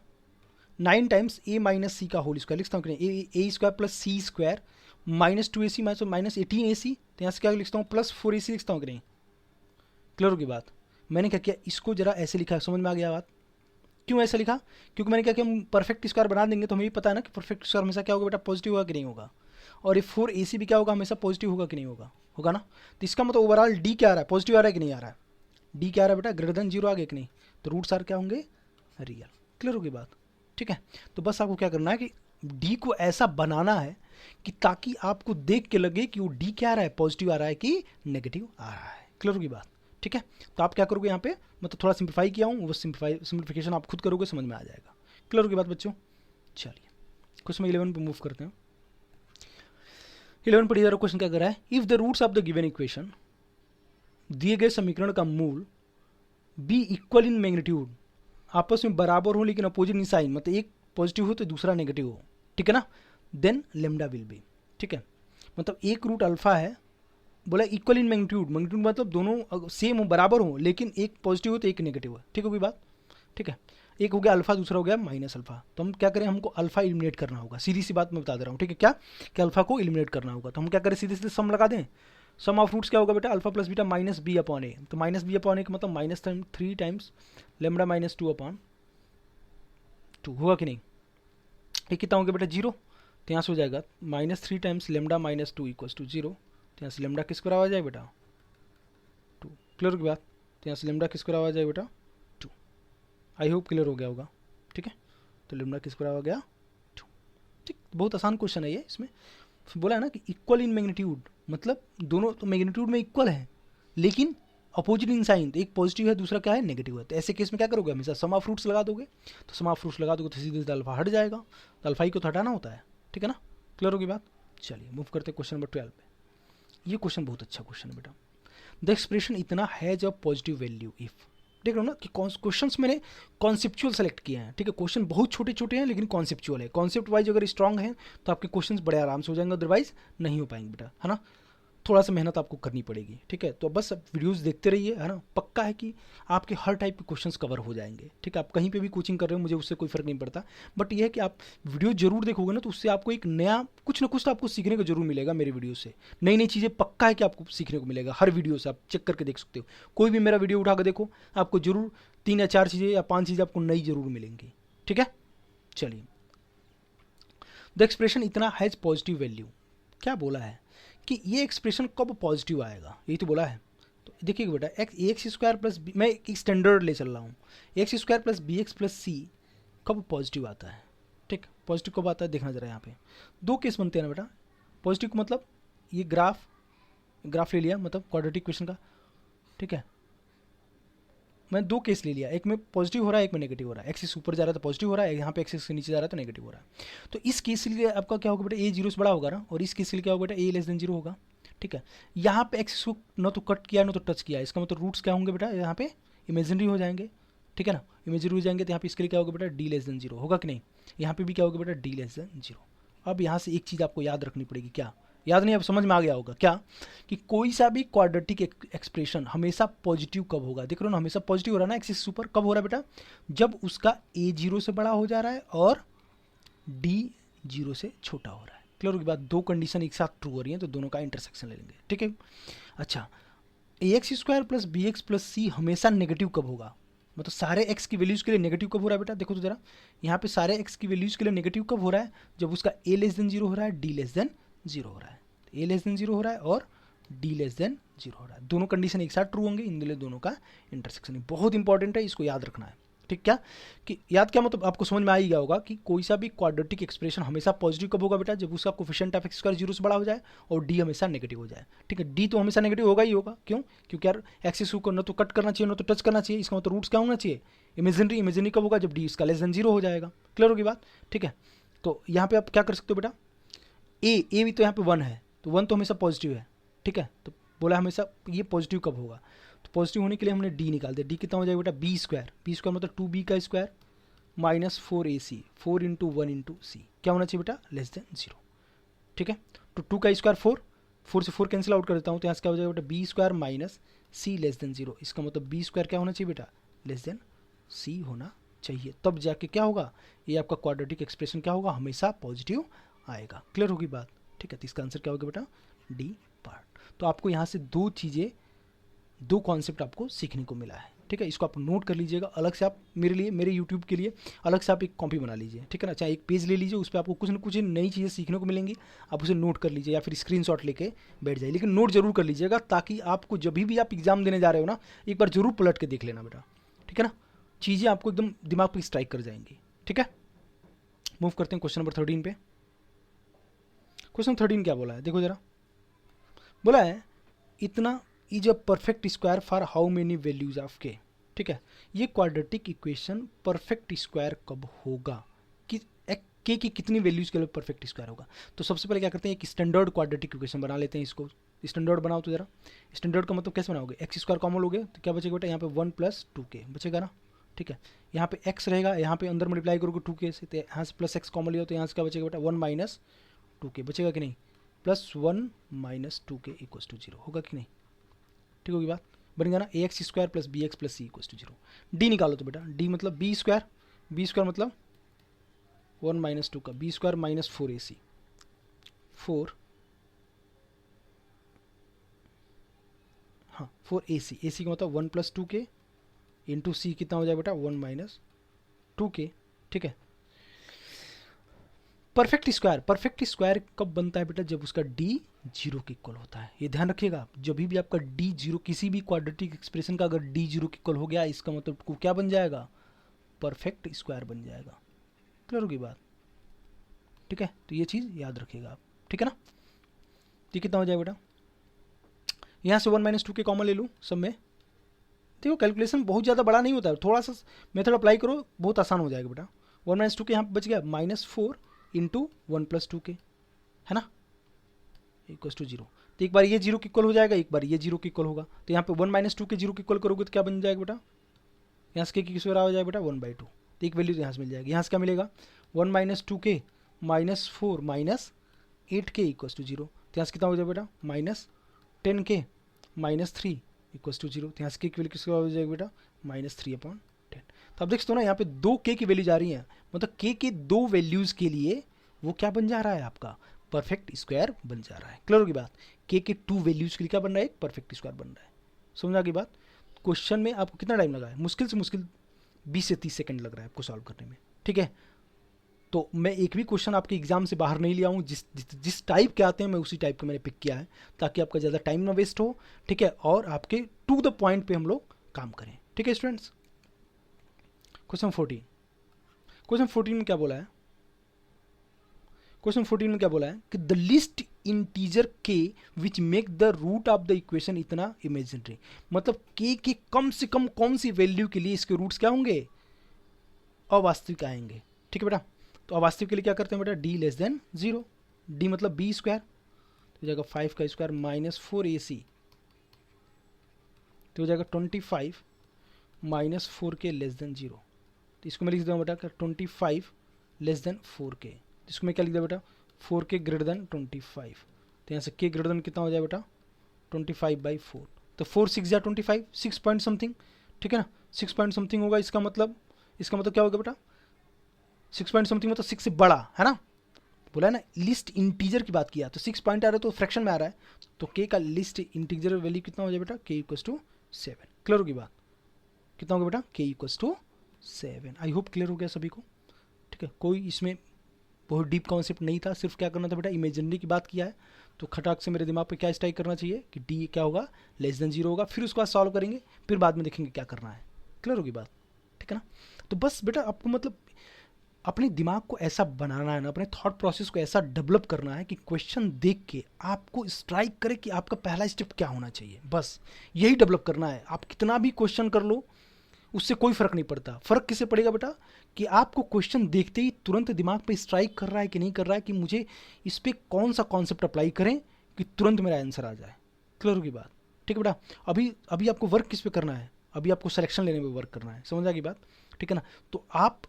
[SPEAKER 1] 9 टाइम्स ए माइनस सी का होल स्क्वायर, लिखता हूँ कि A square plus C square minus 2ac minus 18ac, तो यहाँ से क्या लिखता हूँ, प्लस 4ac लिखता हूँ कि नहीं, क्लियर होगी बात। मैंने क्या किया, इसको जरा ऐसे लिखा, समझ में आ गया बात, क्यों ऐसा लिखा, क्योंकि मैंने क्या किया, हम परफेक्ट स्क्वायर बना देंगे तो हमें भी पता है ना कि परफेक्ट स्क्वायर हमेशा क्या होगा बेटा, पॉजिटिव होगा कि नहीं होगा, और ये 4ac भी क्या होगा, हमेशा पॉजिटिव होगा कि नहीं होगा, होगा ना। तो इसका मतलब ओवरऑल डी क्या आ रहा है, पॉजिटिव आ रहा है कि नहीं आ रहा है, डी क्या आ रहा है बेटा, ग्रेटर देन 0 आ गया कि नहीं, तो रूट्स आर क्या होंगे, रियल, क्लियर होगी बात, ठीक है। तो बस आपको क्या करना है कि डी को ऐसा बनाना है कि ताकि आपको देख के लगे कि वो डी क्या आ रहा है, पॉजिटिव आ रहा है कि नेगेटिव आ रहा है, क्लियर होगी बात, ठीक है। तो आप क्या करोगे यहाँ पे, मतलब थोड़ा सिंप्लीफाई किया हूँ, वो सिंप्लीफिकेशन आप खुद करोगे, समझ में आ जाएगा, क्लियर होगी बात बच्चों। चलिए क्वेश्चन 11 पे मूव करते हैं। 11 पर इधर क्वेश्चन क्या कर रहा है, if the roots of the given equation, दिए गए समीकरण का मूल बी इक्वल इन मैग्नीट्यूड, आपस में बराबर हो लेकिन अपोजिट इन साइन, मतलब एक पॉजिटिव हो तो दूसरा नेगेटिव हो, ठीक है ना, देन लेमडा विल बी, ठीक है। मतलब एक रूट अल्फा है, बोला इक्वल इन मैग्नीट्यूड, मैग्नीट्यूड मतलब दोनों सेम हो, बराबर हो, लेकिन एक पॉजिटिव हो तो एक नेगेटिव हो, ठीक होगी बात, ठीक है। एक हो गया अल्फा, दूसरा हो गया माइनस अल्फा, तो हम क्या करें, हमको अल्फा एलिमिनेट करना होगा, सीधी सी बात मैं बता दे रहा हूँ, ठीक है, क्या कि अल्फा को एलिमिनेट करना होगा, तो हम क्या करें, सीधे सीधे सम लगा दें, सम ऑफ रूट्स क्या होगा बेटा, alpha plus beta minus B upon A, तो माइनस बी अपॉन ए का मतलब minus 3 times lambda minus 2 upon 2 होगा कि नहीं, ये कितना हो गया बेटा 0, तो यहाँ से हो जाएगा minus 3 times lambda minus 2 equals to 0, तो यहाँ से लेमडा किसके बराबर आ जाए बेटा, क्लियर की बात। तो यहाँ से लेमडा किस स्क्वायर आ जाएगा बेटा 2। आई होप क्लियर हो गया होगा, ठीक है। तो लेमडा किस स्क्वायर आ गया 2, ठीक। बहुत आसान क्वेश्चन है ये। इसमें बोला है ना कि इक्वल इन मैग्नीट्यूड, मतलब दोनों तो मैग्नीट्यूड में इक्वल है लेकिन अपोजिट इन साइन, तो एक पॉजिटिव है दूसरा क्या है नेगेटिव है। तो ऐसे केस में क्या करोगे, हमेशा सम ऑफ रूट्स लगा दोगे। तो सम ऑफ रूट्स लगा दोगे तो सीधे अल्फा हट जाएगा, तो अल्फा ही को तो हटाना होता है, ठीक है ना। क्लियर होगी बात। चलिए मूव करते हैं क्वेश्चन नंबर 12 पे। ये क्वेश्चन बहुत अच्छा क्वेश्चन है बेटा। द एक्सप्रेशन इतना has a positive value if, देख रहे हो ना कि क्वेश्चंस मैंने कॉन्सेप्चुअल सेलेक्ट किए हैं, ठीक है। क्वेश्चन बहुत छोटे छोटे हैं लेकिन कॉन्सेप्चुअल है। कॉन्सेप्ट वाइज अगर स्ट्रांग है तो आपके क्वेश्चंस बड़े आराम से हो जाएंगे, अदरवाइज नहीं हो पाएंगे बेटा, है ना। थोड़ा सा मेहनत आपको करनी पड़ेगी, ठीक है। तो बस वीडियोस देखते रहिए, है ना। पक्का है कि आपके हर टाइप के क्वेश्चंस कवर हो जाएंगे, ठीक है। आप कहीं पे भी कोचिंग कर रहे हो, मुझे उससे कोई फ़र्क नहीं पड़ता, बट ये है कि आप वीडियो जरूर देखोगे ना, तो उससे आपको एक नया कुछ ना कुछ तो आपको सीखने को जरूर मिलेगा। मेरे वीडियो से नई नई चीज़ें पक्का है कि आपको सीखने को मिलेगा। हर वीडियो से आप चेक करके देख सकते हो, कोई भी मेरा वीडियो उठा कर देखो, आपको जरूर 3 या 4 चीज़ें या 5 चीज़ें आपको नई जरूर मिलेंगी, ठीक है। चलिए, द एक्सप्रेशन इतना हैज़ पॉजिटिव वैल्यू, क्या बोला है कि ये एक्सप्रेशन कब पॉजिटिव आएगा, यही तो बोला है। तो देखिएगा बेटा, एक्स स्क्वायर प्लस बी, मैं एक स्टैंडर्ड ले चल रहा हूँ, x square plus B x plus C कब पॉजिटिव आता है, ठीक। पॉजिटिव कब आता है देखना जरा। यहाँ पे 2 केस बनते हैं ना बेटा पॉजिटिव को, मतलब ये ग्राफ ले लिया, मतलब क्वाड्रेटिक इक्वेशन का, ठीक है। मैं 2 केस ले लिया, एक में पॉजिटिव हो रहा है एक में नेगेटिव हो रहा है। एक्सिस ऊपर जा रहा है तो पॉजिटिव हो रहा है, यहाँ पे एक्सिस से नीचे जा रहा है तो नेगेटिव हो रहा है। तो इस केस के लिए आपका क्या होगा बेटा, ए 0 से बड़ा होगा ना, और इस केस के लिए क्या होगा बेटा, ए लेस देन 0 होगा, ठीक है। यहाँ पे एक्सिस को न तो कट किया न तो टच किया, इसका मतलब रूट्स क्या होंगे बेटा, यहाँ पे इमेजिनरी हो जाएंगे, ठीक है ना। इमेजिनरी हो जाएंगे तो यहाँ पे इसके लिए क्या होगा बेटा, डी लेस देन 0 होगा कि नहीं। यहाँ पे भी क्या होगा बेटा, डी लेस देन 0। अब यहाँ से एक चीज़ आपको याद रखनी पड़ेगी, क्या याद नहीं, अब समझ में आ गया होगा क्या, कि कोई सा भी क्वाड्रेटिक एक्सप्रेशन हमेशा पॉजिटिव कब होगा, देख रहे हो ना, हमेशा पॉजिटिव हो रहा है ना एक्सिस ऊपर, कब हो रहा है बेटा, जब उसका ए 0 से बड़ा हो जा रहा है और डी 0 से छोटा हो रहा है। क्लियर होगी बात। 2 कंडीशन एक साथ ट्रू हो रही है तो दोनों का इंटरसेक्शन ले लेंगे, ठीक है। अच्छा, A x square plus B x plus C हमेशा नेगेटिव कब होगा, मतलब सारे एक्स की वैल्यूज़ के लिए नेगेटिव कब हो रहा है बेटा, देखो तो जरा। यहाँ पे सारे एक्स की वैल्यूज़ के लिए नेगेटिव कब हो रहा है, जब उसका ए लेस देन 0 हो रहा है, डी लेस देन 0 हो रहा है। ए लेस देन 0 हो रहा है और डी लेस देन 0 हो रहा है, दोनों कंडीशन एक साथ ट्रू होंगे, इन दोनों का इंटरसेक्शन बहुत इंपॉर्टेंट है, इसको याद रखना है, ठीक। क्या कि याद क्या, मतलब आपको समझ में आ ही गया होगा कि कोई सा भी क्वाड्रेटिक एक्सप्रेशन हमेशा पॉजिटिव कब होगा बेटा, जब उसका कोफिशिएंट ऑफ एक्स स्क्वायर 0 से बड़ा हो जाए और डी हमेशा नेगेटिव हो जाए, ठीक है। डी तो हमेशा नेगेटिव होगा ही होगा, क्यों, क्योंकि यार एक्सिस को न तो कट करना चाहिए न तो टच करना चाहिए, इसका मतलब रूट्स क्या होना चाहिए, इमेजिनरी कब होगा, जब डी इसका लेस देन 0 हो जाएगा। क्लियर होगी बात, ठीक है। तो यहाँ पे आप क्या कर सकते हो बेटा, ए भी तो यहाँ पे 1 है, तो 1 तो हमेशा पॉजिटिव है, ठीक है। तो बोला हमेशा ये पॉजिटिव कब होगा, तो पॉजिटिव होने के लिए हमने डी निकाल दिया। डी कितना हो जाएगा बेटा, बी स्क्वायर मतलब 2b का square minus 4ac, 4 into 1 into C, क्या होना चाहिए बेटा, लेस देन 0, ठीक है। तो 2 का स्क्वायर 4 से 4 कैंसिल आउट कर देता हूँ, तो यहाँ से क्या हो जाएगा बेटा, बी स्क्वायर माइनस सी लेस देन 0, इसका मतलब बी स्क्वायर क्या होना चाहिए बेटा, लेस देन सी होना चाहिए, तब जाके क्या होगा, ये आपका क्वाड्रेटिक एक्सप्रेशन क्या होगा, हमेशा पॉजिटिव आएगा। क्लियर होगी बात, ठीक है। तो इसका आंसर क्या होगा बेटा, डी पार्ट। तो आपको यहाँ से 2 चीज़ें, 2 कॉन्सेप्ट आपको सीखने को मिला है, ठीक है। इसको आप नोट कर लीजिएगा, अलग से आप मेरे लिए, मेरे यूट्यूब के लिए अलग से आप एक कॉपी बना लीजिए, ठीक है ना। चाहे एक पेज ले लीजिए, उस पर आपको कुछ ना कुछ नई चीज़ें सीखने को मिलेंगी, आप उसे नोट कर लीजिए या फिर स्क्रीनशॉट लेके बैठ जाइए, लेकिन नोट जरूर कर लीजिएगा, ताकि आपको जब भी आप एग्जाम देने जा रहे हो ना, एक बार जरूर पलट के देख लेना बेटा, ठीक है ना। चीज़ें आपको एकदम दिमाग पर स्ट्राइक कर जाएंगी, ठीक है। मूव करते हैं क्वेश्चन नंबर 13 पे। क्वेश्चन 13 क्या बोला है, देखो जरा। बोला है इतना is a perfect square for how many values of के, ठीक है। ये क्वाड्रेटिक इक्वेशन परफेक्ट स्क्वायर कब होगा, कि के की कितनी वैल्यूज के लिए परफेक्ट स्क्वायर होगा। तो सबसे पहले क्या करते हैं, एक स्टैंडर्ड क्वाड्रेटिक इक्वेशन बना लेते हैं। इसको स्टैंडर्ड बनाओ तो जरा। स्टैंडर्ड का मतलब कैसे बनाओगे, एक्स स्क्वायर कॉमन लोगे तो क्या बचेगा बेटा, यहाँ पे 1 + 2k बचेगा ना, ठीक है। यहाँ पे x रहेगा, यहाँ पे अंदर मल्टीप्लाई करोगे 2k से, तो यहाँ से प्लस x कॉमन लिया तो यहाँ से क्या बचेगा बेटा, 1 - 2k बचेगा कि नहीं, +1 - 2k = 0 होगा कि नहीं, ठीक होगी बात। बनेगा ना, ax square plus B x plus C = 0। D निकालो तो बेटा, डी मतलब बी स्क्वायर मतलब 1 - 2 का बी स्क्वायर माइनस 4ac, 4 हाँ 4ac, ac का मतलब 1 + 2k इंटू सी कितना हो जाएगा बेटा, 1 - 2k, ठीक है। परफेक्ट स्क्वायर कब बनता है बेटा? जब उसका डी जीरो के इक्वल होता है। ये ध्यान रखिएगा, जब भी आपका डी जीरो, किसी भी क्वाड्रेटिक एक्सप्रेशन का अगर डी जीरो के इक्वल हो गया, इसका मतलब को क्या बन जाएगा? परफेक्ट स्क्वायर बन जाएगा। क्लियर होगी बात? ठीक है, तो ये चीज़ याद रखिएगा आप, ठीक है ना। ये कितना हो जाएगा बेटा? यहाँ से 1 - 2 के कॉमन ले लूँ सब में। देखो कैलकुलेशन बहुत ज़्यादा बड़ा नहीं होता है, थोड़ा सा मेथड अप्लाई करो, बहुत आसान हो जाएगा बेटा। 1 - 2 के यहाँ पे बच गया -4 इंटू 1 + 2 के, है ना, इक्वल टू 0। तो एक बार ये 0 के इक्वल हो जाएगा, एक बार ये 0 के इक्वल होगा। तो यहाँ पे 1 - 2 के 0 के इक्वल करोगे तो क्या बन जाएगा बेटा? यहाँ से के स्क्वायर आ जाएगा बेटा 1/2। तो एक वैल्यू तो यहाँ से मिल जाएगी। यहाँ से क्या मिलेगा? 1 - 2 के -4 -8 के इक्वल टू 0। तो यहाँ से कितना हो जाएगा बेटा? -10 के -3 इक्वल टू 0। तो यहाँ से के की वैल्यू किसका हो जाएगा बेटा? -3/10। तो आप देख सकते हो ना, यहाँ पे 2 के की वैल्यू जा रही है, मतलब के 2 वैल्यूज़ के लिए वो क्या बन जा रहा है? आपका परफेक्ट स्क्वायर बन जा रहा है। क्लियर होगी बात? के 2 वैल्यूज़ के लिए क्या बन रहा है? एक परफेक्ट स्क्वायर बन रहा है। समझा की बात? क्वेश्चन में आपको कितना टाइम लगा है? मुश्किल से मुश्किल 20 से 30 सेकंड लग रहा है आपको सॉल्व करने में, ठीक है। तो मैं एक भी क्वेश्चन आपके एग्जाम से बाहर नहीं लिया हूँ, जिस टाइप के आते हैं मैं उसी टाइप का मैंने पिक किया है, ताकि आपका ज़्यादा टाइम ना वेस्ट हो, ठीक है, और आपके टू द पॉइंट पे हम लोग काम करें, ठीक है स्टूडेंट्स। क्वेश्चन 14 में क्या बोला है? क्वेश्चन 14 में क्या बोला है कि द लिस्ट इंटीजर के which make the root of the equation इतना इमेजिनरी, मतलब के की कम से कम कौन सी वैल्यू के लिए इसके रूट्स क्या होंगे? अवास्तविक आएंगे, ठीक है बेटा। तो अवास्तविक के लिए क्या करते हैं बेटा? d < 0, d मतलब b स्क्वायर, तो हो जाएगा 5 का स्क्वायर -4ac, तो हो जाएगा 25 -4 के < 0। तो इसको मैं लिख देता हूँ बेटा 25 < 4 के। इसको मैं क्या लिख दिया बेटा? 4 के > 25। तो यहाँ से के > कितना हो जाए बेटा? 25/4। तो 4 6 या 25, 6 पॉइंट समथिंग, ठीक है ना, 6 पॉइंट समथिंग होगा। इसका मतलब क्या होगा बेटा? 6 पॉइंट समथिंग मतलब 6 से बड़ा, है ना। बोला है ना, लिस्ट इंटीजर की बात किया, तो 6 पॉइंट आ रहा है तो फ्रैक्शन में आ रहा है, तो के का लिस्ट इंटीजर वैल्यू कितना हो जाए बेटा? के = 7। क्लियर होगी बात? कितना होगा बेटा? के = 7। आई होप क्लियर हो गया सभी को, ठीक है। कोई इसमें बहुत डीप कॉन्सेप्ट नहीं था, सिर्फ क्या करना था बेटा? इमेजिनरी की बात किया है, तो खटाक से मेरे दिमाग पे क्या स्ट्राइक करना चाहिए कि डी क्या होगा? < 0 होगा। फिर उसके बाद सॉल्व करेंगे, फिर बाद में देखेंगे क्या करना है। क्लियर होगी बात? ठीक है ना। तो बस बेटा आपको मतलब अपने दिमाग को ऐसा बनाना है ना, अपने थॉट प्रोसेस को ऐसा डेवलप करना है कि क्वेश्चन देख के आपको स्ट्राइक करे कि आपका पहला स्टेप क्या होना चाहिए। बस यही डेवलप करना है। आप कितना भी क्वेश्चन कर लो, उससे कोई फर्क नहीं पड़ता। फर्क किससे पड़ेगा बेटा? कि आपको क्वेश्चन देखते ही तुरंत दिमाग पे स्ट्राइक कर रहा है कि नहीं कर रहा है, कि मुझे इस पर कौन सा कॉन्सेप्ट अप्लाई करें कि तुरंत मेरा आंसर आ जाए। क्लियर होगी बात? ठीक है बेटा। अभी आपको वर्क किस पे करना है? अभी आपको सिलेक्शन लेने में वर्क करना है। समझ आ गई बात? ठीक है ना। तो आप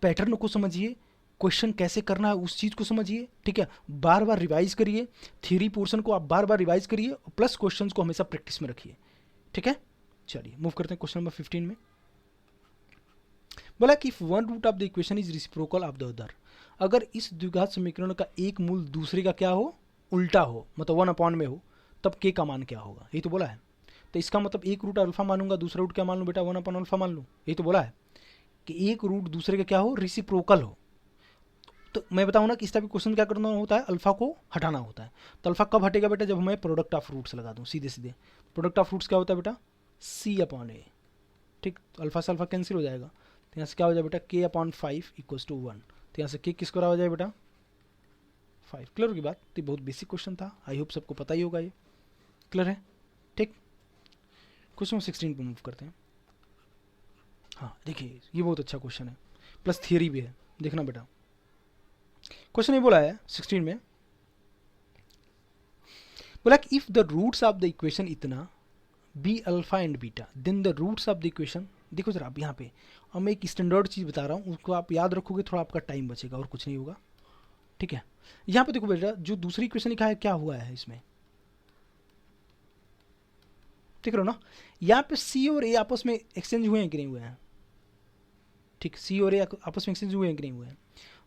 [SPEAKER 1] पैटर्न को समझिए, क्वेश्चन कैसे करना है उस चीज़ को समझिए, ठीक है। बार बार रिवाइज करिए, थ्योरी पोर्शन को आप बार बार रिवाइज करिए, प्लस क्वेश्चंस को हमेशा प्रैक्टिस में रखिए, ठीक है। चलिए मूव करते हैं क्वेश्चन नंबर 15 में। बोला कि if one root of the equation is reciprocal of the other, अगर इस द्विघात समीकरण का एक मूल दूसरे का क्या हो? उल्टा हो, मतलब 1 में हो, तब के का मान क्या होगा? यही तो बोला है। तो इसका मतलब एक रूट अल्फा मानूंगा, दूसरा रूट क्या मान लूँ बेटा? 1/α मान लूँ। यही तो बोला है कि एक रूट दूसरे का क्या हो? रेसिप्रोकल हो। तो मैं बताऊँ ना कि इस टाइप के क्वेश्चन क्या करना होता है? अल्फा को हटाना होता है। तो अल्फा कब हटेगा बेटा? जब मैं प्रोडक्ट ऑफ रूट्स लगा दूँ सीधे सीधे। प्रोडक्ट ऑफ रूट्स क्या होता है बेटा? c/a। ठीक, तो अल्फा से अल्फा कैंसिल हो जाएगा। तो यहाँ से क्या हो जाए बेटा? k/5 = 1। तो यहाँ से k किसको हो जाए बेटा? 5। क्लियर होगी बात? तो बहुत बेसिक क्वेश्चन था, आई होप सबको पता ही होगा ये। क्लियर है? ठीक। क्वेश्चन 16 पे मूव करते हैं। हाँ देखिए, ये बहुत अच्छा क्वेश्चन है, प्लस थियरी भी है, देखना बेटा। क्वेश्चन ये बोला है 16 में, बोला कि if the roots of the equation इतना B alpha and beta, then the roots of the equation. देखो जरा आप यहाँ पे, अब मैं एक स्टैंडर्ड चीज़ बता रहा हूँ, उसको आप याद रखोगे, थोड़ा आपका टाइम बचेगा और कुछ नहीं होगा, ठीक है। यहाँ पे देखो बेटा, जो दूसरी इक्वेशन लिखा है क्या हुआ है इसमें, देख रहे हो ना। यहाँ पे सी और ए आपस में एक्सचेंज हुए हैं कि नहीं हुए हैं? ठीक, सी और ए आपस में एक्सचेंज हुए हैं कि नहीं हुए हैं?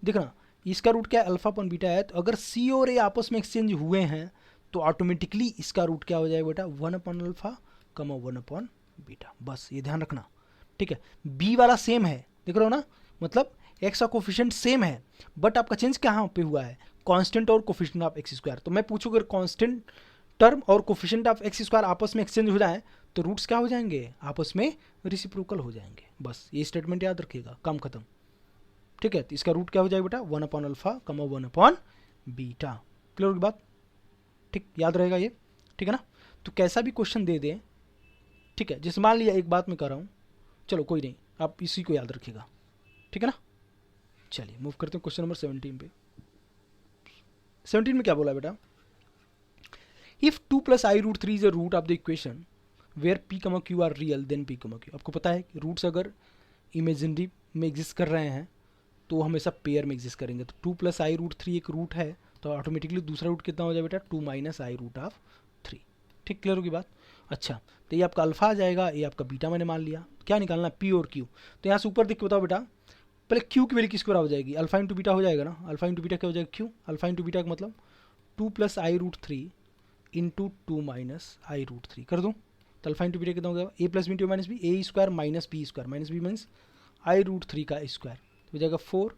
[SPEAKER 1] देखना, इसका रूट क्या है? अल्फा/बीटा है। तो अगर सी और ए आपस में एक्सचेंज हुए हैं तो ऑटोमेटिकली इसका रूट क्या हो जाएगा बेटा? 1/α, 1/बीटा। बस ये ध्यान रखना, ठीक है। बी वाला सेम है, देख रहे हो ना, मतलब एक्स का कोफिशिएंट सेम है बट आपका चेंज कहाँ पे हुआ है, कांस्टेंट और कोफिशिएंट ऑफ एक्स स्क्वायर। तो मैं पूछूँ अगर कांस्टेंट टर्म और कोफिशिएंट ऑफ एक्स स्क्वायर आपस में एक्सचेंज हो जाए तो रूट्स क्या हो जाएंगे, आपस में रेसिप्रोकल हो जाएंगे। बस ये स्टेटमेंट याद रखिएगा, काम खत्म। ठीक है, तो इसका रूट क्या हो जाएगा बेटा, 1/अल्फा, 1/बीटा। क्लियर होगी बात, ठीक, याद रहेगा ये, ठीक है ना। तो कैसा भी क्वेश्चन दे दें, ठीक है, जैसे मान लिया एक बात मैं कर रहा हूँ, चलो कोई नहीं, आप इसी को याद रखिएगा, ठीक है ना। चलिए मूव करते हैं क्वेश्चन नंबर 17 पे। 17 में क्या बोला बेटा, if 2 + i√3 is a root of the equation where p, q are real then p, q। आपको पता है कि रूट्स अगर इमेजिनरी में एग्जिस्ट कर रहे हैं तो हमेशा पेयर में एग्जिस्ट करेंगे। तो 2 + i√3 एक रूट है तो ऑटोमेटिकली दूसरा रूट कितना हो जाए बेटा, 2 - i√3। ठीक, क्लियर होगी बात। अच्छा, तो ये आपका अल्फा आ जाएगा, ये आपका बीटा मैंने मान लिया। क्या निकालना है, पी और क्यू। तो यहाँ से ऊपर देख के बताओ बेटा, पहले क्यू की वैल्यू किसके बराबर हो जाएगी, अल्फा इंटू बीटा हो जाएगा ना। अल्फा इंटू बीटा क्या हो जाएगा, क्यू। अल्फा इंटू बीटा का मतलब 2 + i√3 इंटू 2 - i√3 कर दूँ तो अल्फा इंटू बीटा कितना हो जाएगा, a + b into minus B, A square minus B square, minus B means i√3 का स्क्वायर, तो हो जाएगा 4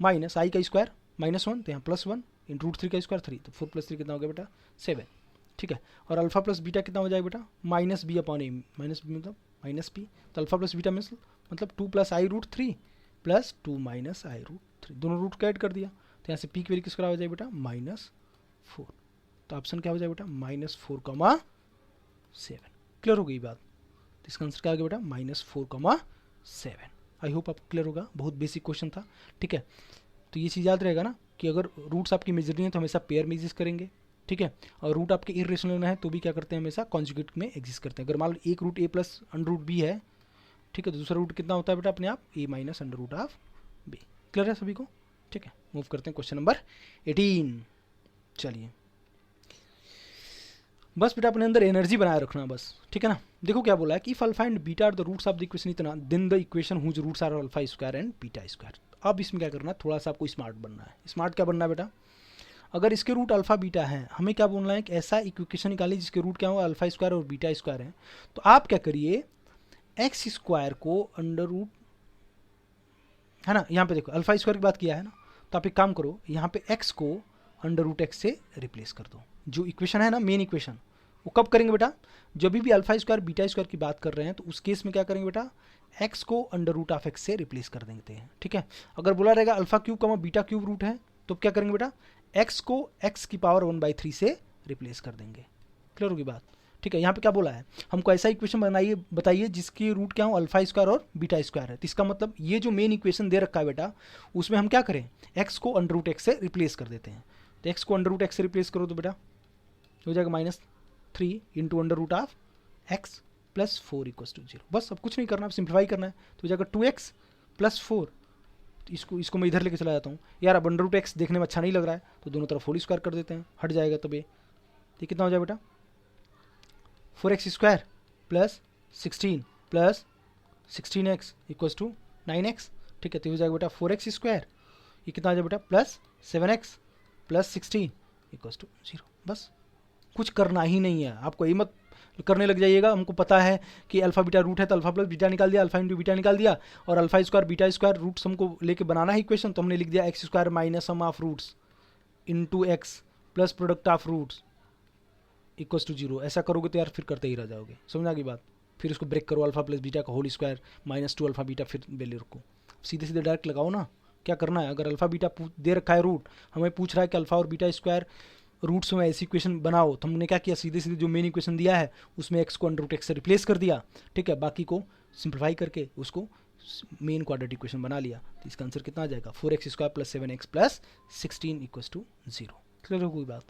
[SPEAKER 1] माइनस आई का स्क्वायर -1, तो यहाँ +1 इंटू √3 का स्क्वायर 3, तो 4 + 3 कितना हो गया बेटा 7। ठीक है, और अल्फा प्लस बीटा कितना हो जाएगा बेटा, -b/a, माइनस बी मतलब -p, तो अल्फा प्लस बीटा मतलब 2 + i√3 प्लस 2 - i√3, दोनों रूट का ऐड कर दिया, तो यहाँ से p की वैल्यू किसका हो जाएगा बेटा -4। तो ऑप्शन क्या हो जाएगा बेटा -4,7। क्लियर हो गई बात। तो इसका आंसर क्या आ गया बेटा -4,7। आई होप आपको क्लियर होगा, बहुत बेसिक क्वेश्चन था। ठीक है, तो ये चीज़ याद रहेगा ना कि अगर रूट्स आपकी मेजर हैं तो हमेशा पेयर में एग्जिस्ट करेंगे। ठीक है, और रूट आपके इरेशनल है तो भी क्या करते हैं, हमेशा कॉन्जुगेट में एग्जिस्ट करते हैं। अगर मान लो एक रूट a + √b है, ठीक है, तो दूसरा रूट कितना होता है बेटा अपने आप a - √b। क्लियर है सभी को। ठीक है, मूव करते हैं क्वेश्चन नंबर 18। चलिए, बस बेटा अपने अंदर एनर्जी बनाए रखना बस, ठीक है ना। देखो क्या बोला है कि if alpha and beta are the roots of the equation इतना, then the equation whose roots are alpha square and beta square. अब इसमें क्या करना है, थोड़ा सा आपको स्मार्ट बनना है। स्मार्ट क्या बनना है बेटा, अगर इसके रूट अल्फा बीटा है, हमें क्या बोलना है कि ऐसा इक्वेशन निकालिए जिसके रूट क्या हो, अल्फा स्क्वायर और बीटा स्क्वायर है। तो आप क्या करिए, एक्स स्क्वायर को अंडर रूट, है ना, यहाँ पे देखो अल्फा स्क्वायर की बात किया है ना, तो आप एक काम करो, यहाँ पे एक्स को अंडर रूट एक्स से रिप्लेस कर दो। जो इक्वेशन है ना मेन इक्वेशन, वो कब करेंगे बेटा, जब भी अल्फा स्क्वायर बीटा स्क्वायर की बात कर रहे हैं तो उस केस में क्या करेंगे बेटा, एक्स को अंडर रूट ऑफ एक्स से रिप्लेस कर देते हैं। ठीक है, अगर बोला रहेगा alpha cube beta cube root है तो क्या करेंगे बेटा, एक्स को एक्स की पावर 1/3 से रिप्लेस कर देंगे। क्लियर होगी बात। ठीक है, यहाँ पे क्या बोला है, हमको ऐसा इक्वेशन बनाइए, बताइए जिसकी रूट क्या हो, अल्फा स्क्वायर और बीटा स्क्वायर है। तो इसका मतलब ये जो मेन इक्वेशन दे रखा है बेटा, उसमें हम क्या करें, एक्स को अंडर रूट एक्स से रिप्लेस कर देते हैं। तो एक्स को अंडर रूट एक्स से रिप्लेस करो तो बेटा हो जाएगा -3 into under root of x plus 4 = 0। बस अब कुछ नहीं करना, सिंप्लीफाई करना है, तो हो जाएगा 2x + 4। इसको मैं इधर लेके चला जाता हूँ यार, अब अंडर रूट एक्स देखने में अच्छा नहीं लग रहा है तो दोनों तरफ होल स्क्वायर कर देते हैं, हट जाएगा। तब ये कितना हो जाएगा बेटा, 4x² plus 16 plus 16x = 9x। ठीक है, तो हो जाएगा बेटा 4x², ये कितना आ जाएगा बेटा प्लस 7x प्लस 16 = 0। बस कुछ करना ही नहीं है आपको, ये मत करने लग जाइएगा। हमको पता है कि अल्फा बीटा रूट है तो अल्फा प्लस बीटा निकाल दिया, अल्फा इंटू बीटा निकाल दिया, और alpha square beta square roots हमको लेके बनाना है इक्वेशन, तो हमने लिख दिया x² minus sum of roots into x plus product of roots = 0। ऐसा करोगे तो यार फिर करते ही रह जाओगे, समझ आ गई बात। फिर उसको ब्रेक करो, अल्फा प्लस बीटा का होल स्क्वायर -2 अल्फा बीटा, फिर वैल्यू रखो, सीधे सीधे डायरेक्ट लगाओ ना। क्या करना है, अगर अल्फा बीटा दे रखा है रूट, हमें पूछ रहा है कि अल्फा और बीटा स्क्वायर रूट्स में ऐसी इक्वेशन बनाओ, तो हमने क्या किया, सीधे सीधे जो मेन इक्वेशन दिया है उसमें एक्स को अंडर रूट एक्स से रिप्लेस कर दिया। ठीक है, बाकी को सिंप्लीफाई करके उसको मेन क्वाड्रेटिक इक्वेशन बना लिया। तो इसका आंसर कितना आ जाएगा, 4x² plus 7x plus 16 = 0। Clear हो कोई बात।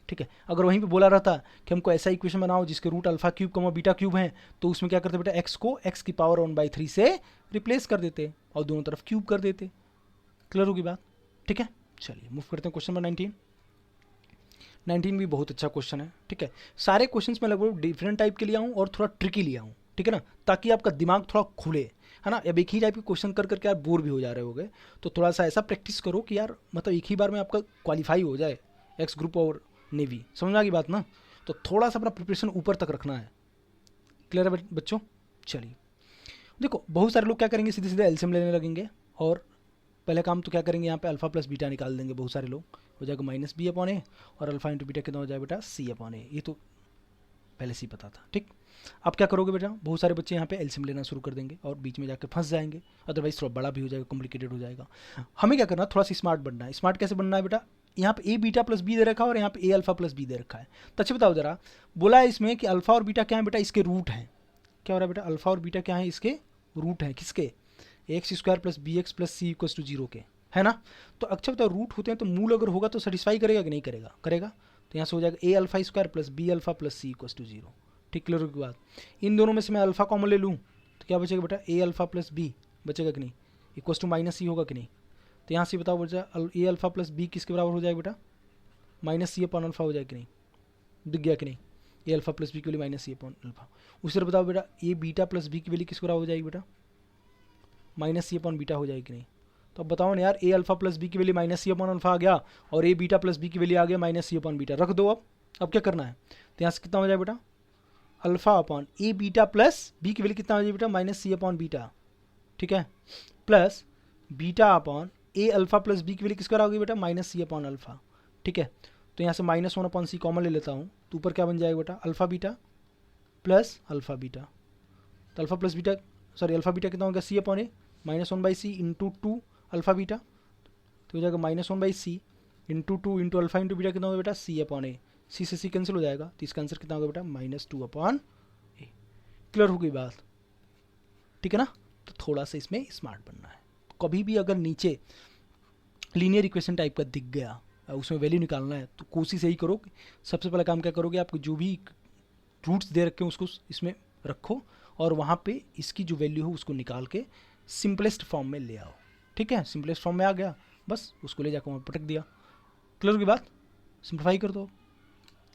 [SPEAKER 1] ठीक है, अगर वहीं पे बोला रहता कि हमको ऐसा इक्वेशन बनाओ जिसके root alpha cube beta cube हैं, तो उसमें क्या करते बेटा, एक्स को एक्स की पावर 1/3 से रिप्लेस कर देते और दोनों तरफ क्यूब कर देते। क्लियर होगी बात। ठीक है, चलिए मूव करते हैं क्वेश्चन नंबर 19 भी बहुत अच्छा क्वेश्चन है। ठीक है, सारे क्वेश्चंस में लगभग डिफरेंट टाइप के लिए आऊँ और थोड़ा ट्रिकी लिया हूँ, ठीक है ना, ताकि आपका दिमाग थोड़ा खुले, है ना। अब एक ही टाइप के क्वेश्चन कर करके आप बोर भी हो जा रहे होगे, तो थोड़ा सा ऐसा प्रैक्टिस करो कि यार मतलब एक ही बार में आपका क्वालिफाई हो जाए एक्स ग्रुप और नेवी, समझ आ गई बात ना। तो थोड़ा सा अपना प्रिपरेशन ऊपर तक रखना है। क्लियर है बच्चों। चलिए देखो, बहुत सारे लोग क्या करेंगे, सीधे सीधे एलसीएम लेने लगेंगे और पहले काम तो क्या करेंगे, यहाँ पे अल्फा प्लस बीटा निकाल देंगे, बहुत सारे लोग, हो जाएगा माइनस बी अपॉन ए, और अल्फा इंटू बीटा कितना हो जाएगा बेटा, सी अपॉन ए। ये तो पहले से ही पता था, ठीक। अब क्या करोगे बेटा, बहुत सारे बच्चे यहाँ पे एलसीएम लेना शुरू कर देंगे और बीच में जाकर फंस जाएंगे, अदरवाइज थोड़ा बड़ा भी हो जाएगा, कॉम्प्लिकेटेड हो जाएगा। हमें क्या करना है, थोड़ा सा स्मार्ट बनना है। स्मार्ट कैसे बनना है बेटा, यहाँ पे ए बीटा प्लस बी दे रखा है और यहाँ पे ए अल्फा प्लस बी दे रखा है। तो अच्छा बताओ जरा, बोला है इसमें कि अल्फा और बीटा क्या है बेटा, इसके रूट हैं। क्या हो रहा है बेटा, अल्फा और बीटा क्या है, इसके रूट हैं, किसके, x square plus B x plus C equal to zero के, है ना। तो अच्छा बताओ, रूट होते हैं तो मूल अगर होगा तो सेटिस्फाई करेगा कि नहीं करेगा, करेगा। तो यहाँ से हो जाएगा A alpha square plus B alpha plus C equal to zero, ठीक, क्लियर की बात। इन दोनों में से मैं अल्फा कॉमन ले लूँ तो क्या बचेगा बेटा, ए अल्फा प्लस बी बचेगा कि नहीं, इक्वल टू माइनस सी होगा कि नहीं। तो यहाँ से बताओ बचा, ए अल्फा प्लस बी किसके बराबर हो जाएगा बेटा, माइनस सी अपॉन अल्फा हो जाएगा कि नहीं, दिख गया कि नहीं, ए अल्फा प्लस बी की वैल्यू माइनस सी अपॉन अल्फा। उसी तरह बताओ बेटा, ए बीटा प्लस बी की वैल्यू किसके बराबर हो जाएगी बेटा, माइनस सी अपॉन बीटा हो जाएगी कि नहीं। तो अब बताओ ना यार, ए अल्फा प्लस बी की वैल्यू माइनस सी अपॉन अल्फा आ गया और ए बीटा प्लस बी की वैल्यू आ गया माइनस सी अपॉन बीटा, रख दो। अब क्या करना है, तो यहाँ से कितना हो जाए बेटा, अल्फा अपॉन ए बीटा प्लस बी की वैल्यू कितना हो जाए बेटा, माइनस सी अपॉन बीटा, ठीक है, प्लस बीटा अपॉन ए अल्फा प्लस बी की वैल्यू किसका होगी बेटा, माइनस सी अपॉन अल्फा, ठीक है। तो यहाँ से minus one upon C common ले लेता हूँ, तो ऊपर क्या बन जाएगा बेटा, alpha beta plus alpha beta. तो alpha plus beta, sorry alpha beta कितना होगा, C upon A minus one by C into two alpha beta, तो हो जाएगा minus one by C into two into alpha into beta कितना होगा बेटा, सी upon ए। सी से सी कैंसिल हो जाएगा, तो इसका आंसर कितना होगा बेटा, माइनस टू अपॉन ए। क्लियर हो गई बात, ठीक है ना। तो थोड़ा सा इसमें स्मार्ट बनना है। कभी भी अगर नीचे लीनियर इक्वेशन टाइप का दिख गया, उसमें वैल्यू निकालना है, तो कोशिश यही करो, सबसे पहला काम क्या करोगे, आपको जो भी रूट्स दे रखे हैं उसको इसमें रखो और वहाँ पे इसकी जो वैल्यू हो उसको निकाल के सिंपलेस्ट फॉर्म में ले आओ, ठीक है। सिंपलेस्ट फॉर्म में आ गया, बस उसको ले जाकर वहाँ पटक दिया। क्लियर की बात, सिंप्लीफाई कर दो।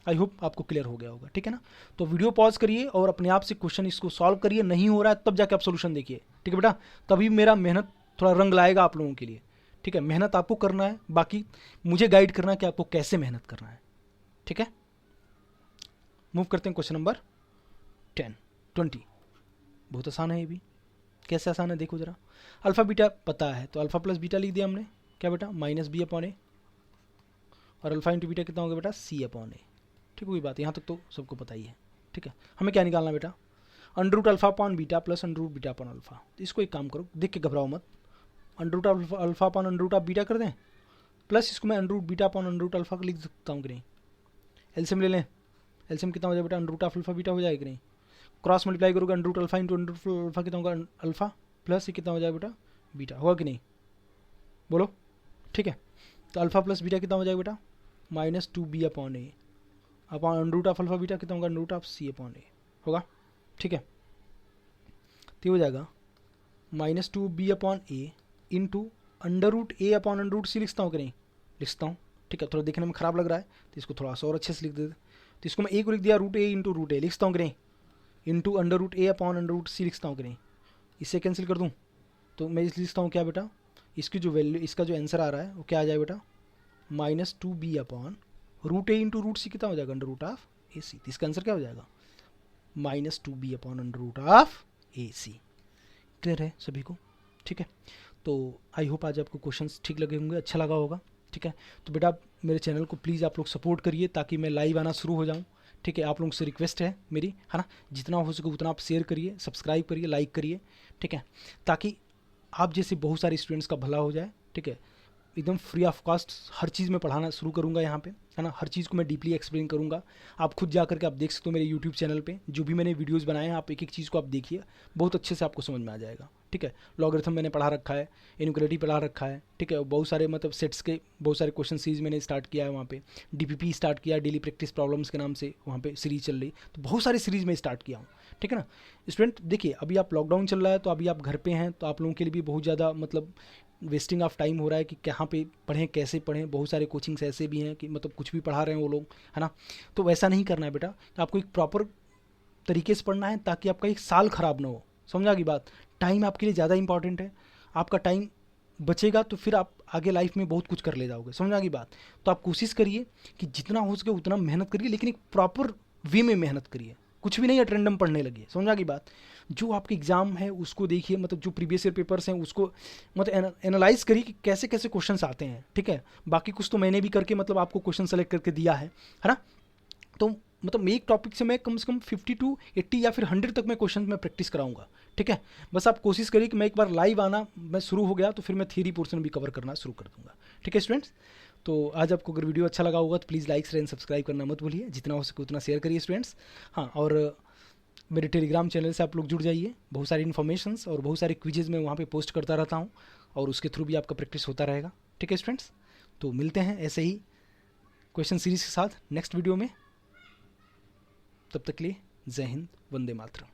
[SPEAKER 1] आई होप आपको क्लियर हो गया होगा, ठीक है ना। तो वीडियो पॉज करिए और अपने आप से क्वेश्चन इसको सॉल्व करिए, नहीं हो रहा है तब जाके आप सोल्यूशन देखिए, ठीक है बेटा। तभी मेरा मेहनत थोड़ा रंग लाएगा आप लोगों के लिए, ठीक है। मेहनत आपको करना है, बाकी मुझे गाइड करना है कि आपको कैसे मेहनत करना है, ठीक है। मूव करते हैं क्वेश्चन नंबर 20। बहुत आसान है ये भी, कैसे आसान है देखो जरा। अल्फा बीटा पता है तो अल्फा प्लस बीटा लिख दिया हमने, क्या बेटा, माइनस बी अपॉन ए, और अल्फा इंटू बीटा कितना होगा बेटा, सी अपॉन ए, ठीक है। कोई बात, यहाँ तक तो सबको पता ही है, ठीक है। हमें क्या निकालना बेटा, under root alpha upon beta plus under root beta upon alpha. तो इसको एक काम करो, देख के घबराओ मत, under root alpha upon under root of beta कर दें, प्लस इसको मैं under root beta upon under root alpha को लिख सकता हूँ कि नहीं। एलसीएम ले लें, एलसीएम कितना हो जाए बेटा, under root of alpha beta हो जाएगा कि नहीं। क्रॉस मल्टीप्लाई करोगे, under root alpha into under root alpha कितना होगा, अल्फा प्लस ये कितना हो जाएगा बेटा, बीटा, होगा कि नहीं, बोलो, ठीक है। तो अल्फा प्लस बीटा कितना हो जाएगा बेटा, minus two B upon A upon under root of alpha beta कितना होगा, under root of C upon A होगा, ठीक है। तो हो जाएगा minus two B upon A into under root A upon under root C लिखता हूँ कि नहीं, लिखता हूँ, ठीक है। थोड़ा देखने में ख़राब लग रहा है तो इसको थोड़ा सा और अच्छे से लिख देते। तो इसको मैं ए को लिख दिया रूट ए इंटू रूट ए लिखता हूँ कि नहीं, into under root A upon under root C लिखता हूँ कि नहीं। इससे कैंसिल कर दूँ तो मैं इस लिखता हूँ क्या बेटा, इसकी जो वैल्यू, इसका जो आंसर आ रहा है वो क्या आ जाए बेटा, minus two B upon root A into root C कितना हो जाएगा, under root of A C. तो इसका आंसर क्या हो जाएगा, minus two B upon under root of A C. Clear है सभी को, ठीक है। तो आई होप आज आपको क्वेश्चंस ठीक लगे होंगे, अच्छा लगा होगा, ठीक है। तो बेटा मेरे चैनल को प्लीज़ आप लोग सपोर्ट करिए ताकि मैं लाइव आना शुरू हो जाऊँ, ठीक है। आप लोगों से रिक्वेस्ट है मेरी, है ना, जितना हो सके उतना आप शेयर करिए, सब्सक्राइब करिए, लाइक करिए, ठीक है, ताकि आप जैसे बहुत सारे स्टूडेंट्स का भला हो जाए, ठीक है। एकदम फ्री ऑफ कॉस्ट हर चीज़ में पढ़ाना शुरू करूँगा यहाँ पे, है ना। हर चीज़ को मैं डीपली एक्सप्लेन करूँगा। आप खुद जा करके आप देख सकते हो मेरे यूट्यूब चैनल पे जो भी मैंने वीडियोस बनाए हैं, आप एक एक चीज़ को आप देखिए, बहुत अच्छे से आपको समझ में आ जाएगा, ठीक है। लॉगरिथम मैंने पढ़ा रखा है, इनक्वालिटी पढ़ा रखा है, ठीक है। बहुत सारे मतलब सेट्स के बहुत सारे क्वेश्चन सीरीज मैंने स्टार्ट किया है वहाँ पे, डीपीपी स्टार्ट किया, डेली प्रैक्टिस प्रॉब्लम्स के नाम से वहाँ पे सीरीज चल रही, तो बहुत सारी सीरीज़ में स्टार्ट किया हूँ, ठीक है ना। स्टूडेंट देखिए, अभी आप लॉकडाउन चल रहा है तो अभी आप घर पे हैं, तो आप लोगों के लिए भी बहुत ज़्यादा मतलब वेस्टिंग ऑफ टाइम हो रहा है कि कहाँ पे पढ़ें, कैसे पढ़ें। बहुत सारे कोचिंग्स ऐसे भी हैं कि मतलब कुछ भी पढ़ा रहे हैं वो लोग, है ना। तो वैसा नहीं करना है बेटा, तो आपको एक प्रॉपर तरीके से पढ़ना है ताकि आपका एक साल ख़राब ना हो, समझा की बात। टाइम आपके लिए ज़्यादा इंपॉर्टेंट है, आपका टाइम बचेगा तो फिर आप आगे लाइफ में बहुत कुछ कर ले जाओगे, समझा की बात। तो आप कोशिश करिए कि जितना हो सके उतना मेहनत करिए, लेकिन एक प्रॉपर वे में मेहनत करिए, कुछ भी नहीं है, रैंडम पढ़ने लगिए, समझा की बात। जो आपके एग्ज़ाम है उसको देखिए, मतलब जो प्रीवियस ईयर पेपर्स हैं उसको मतलब एनालाइज करिए कि कैसे कैसे क्वेश्चंस आते हैं, ठीक है। बाकी कुछ तो मैंने भी करके मतलब आपको क्वेश्चन सेलेक्ट करके दिया है ना। तो मतलब एक टॉपिक से कम 50 टू 80 या फिर 100 तक मैं क्वेश्चन में प्रैक्टिस कराऊंगा, ठीक है। बस आप कोशिश करिए कि मैं एक बार लाइव आना मैं शुरू हो गया तो फिर मैं थ्योरी पोर्शन भी कवर करना शुरू कर दूंगा, ठीक है स्टूडेंट्स। तो आज आपको अगर वीडियो अच्छा लगा होगा तो please like share and subscribe करना मत भूलिए, जितना हो सके उतना शेयर करिए स्टूडेंट्स। हाँ, और मेरे टेलीग्राम चैनल से आप लोग जुड़ जाइए, बहुत सारी इन्फॉर्मेशंस और बहुत सारे क्विजेज़ मैं वहाँ पे पोस्ट करता रहता हूँ और उसके थ्रू भी आपका प्रैक्टिस होता रहेगा, ठीक है स्टूडेंट्स। तो मिलते हैं ऐसे ही क्वेश्चन सीरीज के साथ नेक्स्ट वीडियो में। तब तक के लिए जय हिंद, वंदे मातरम।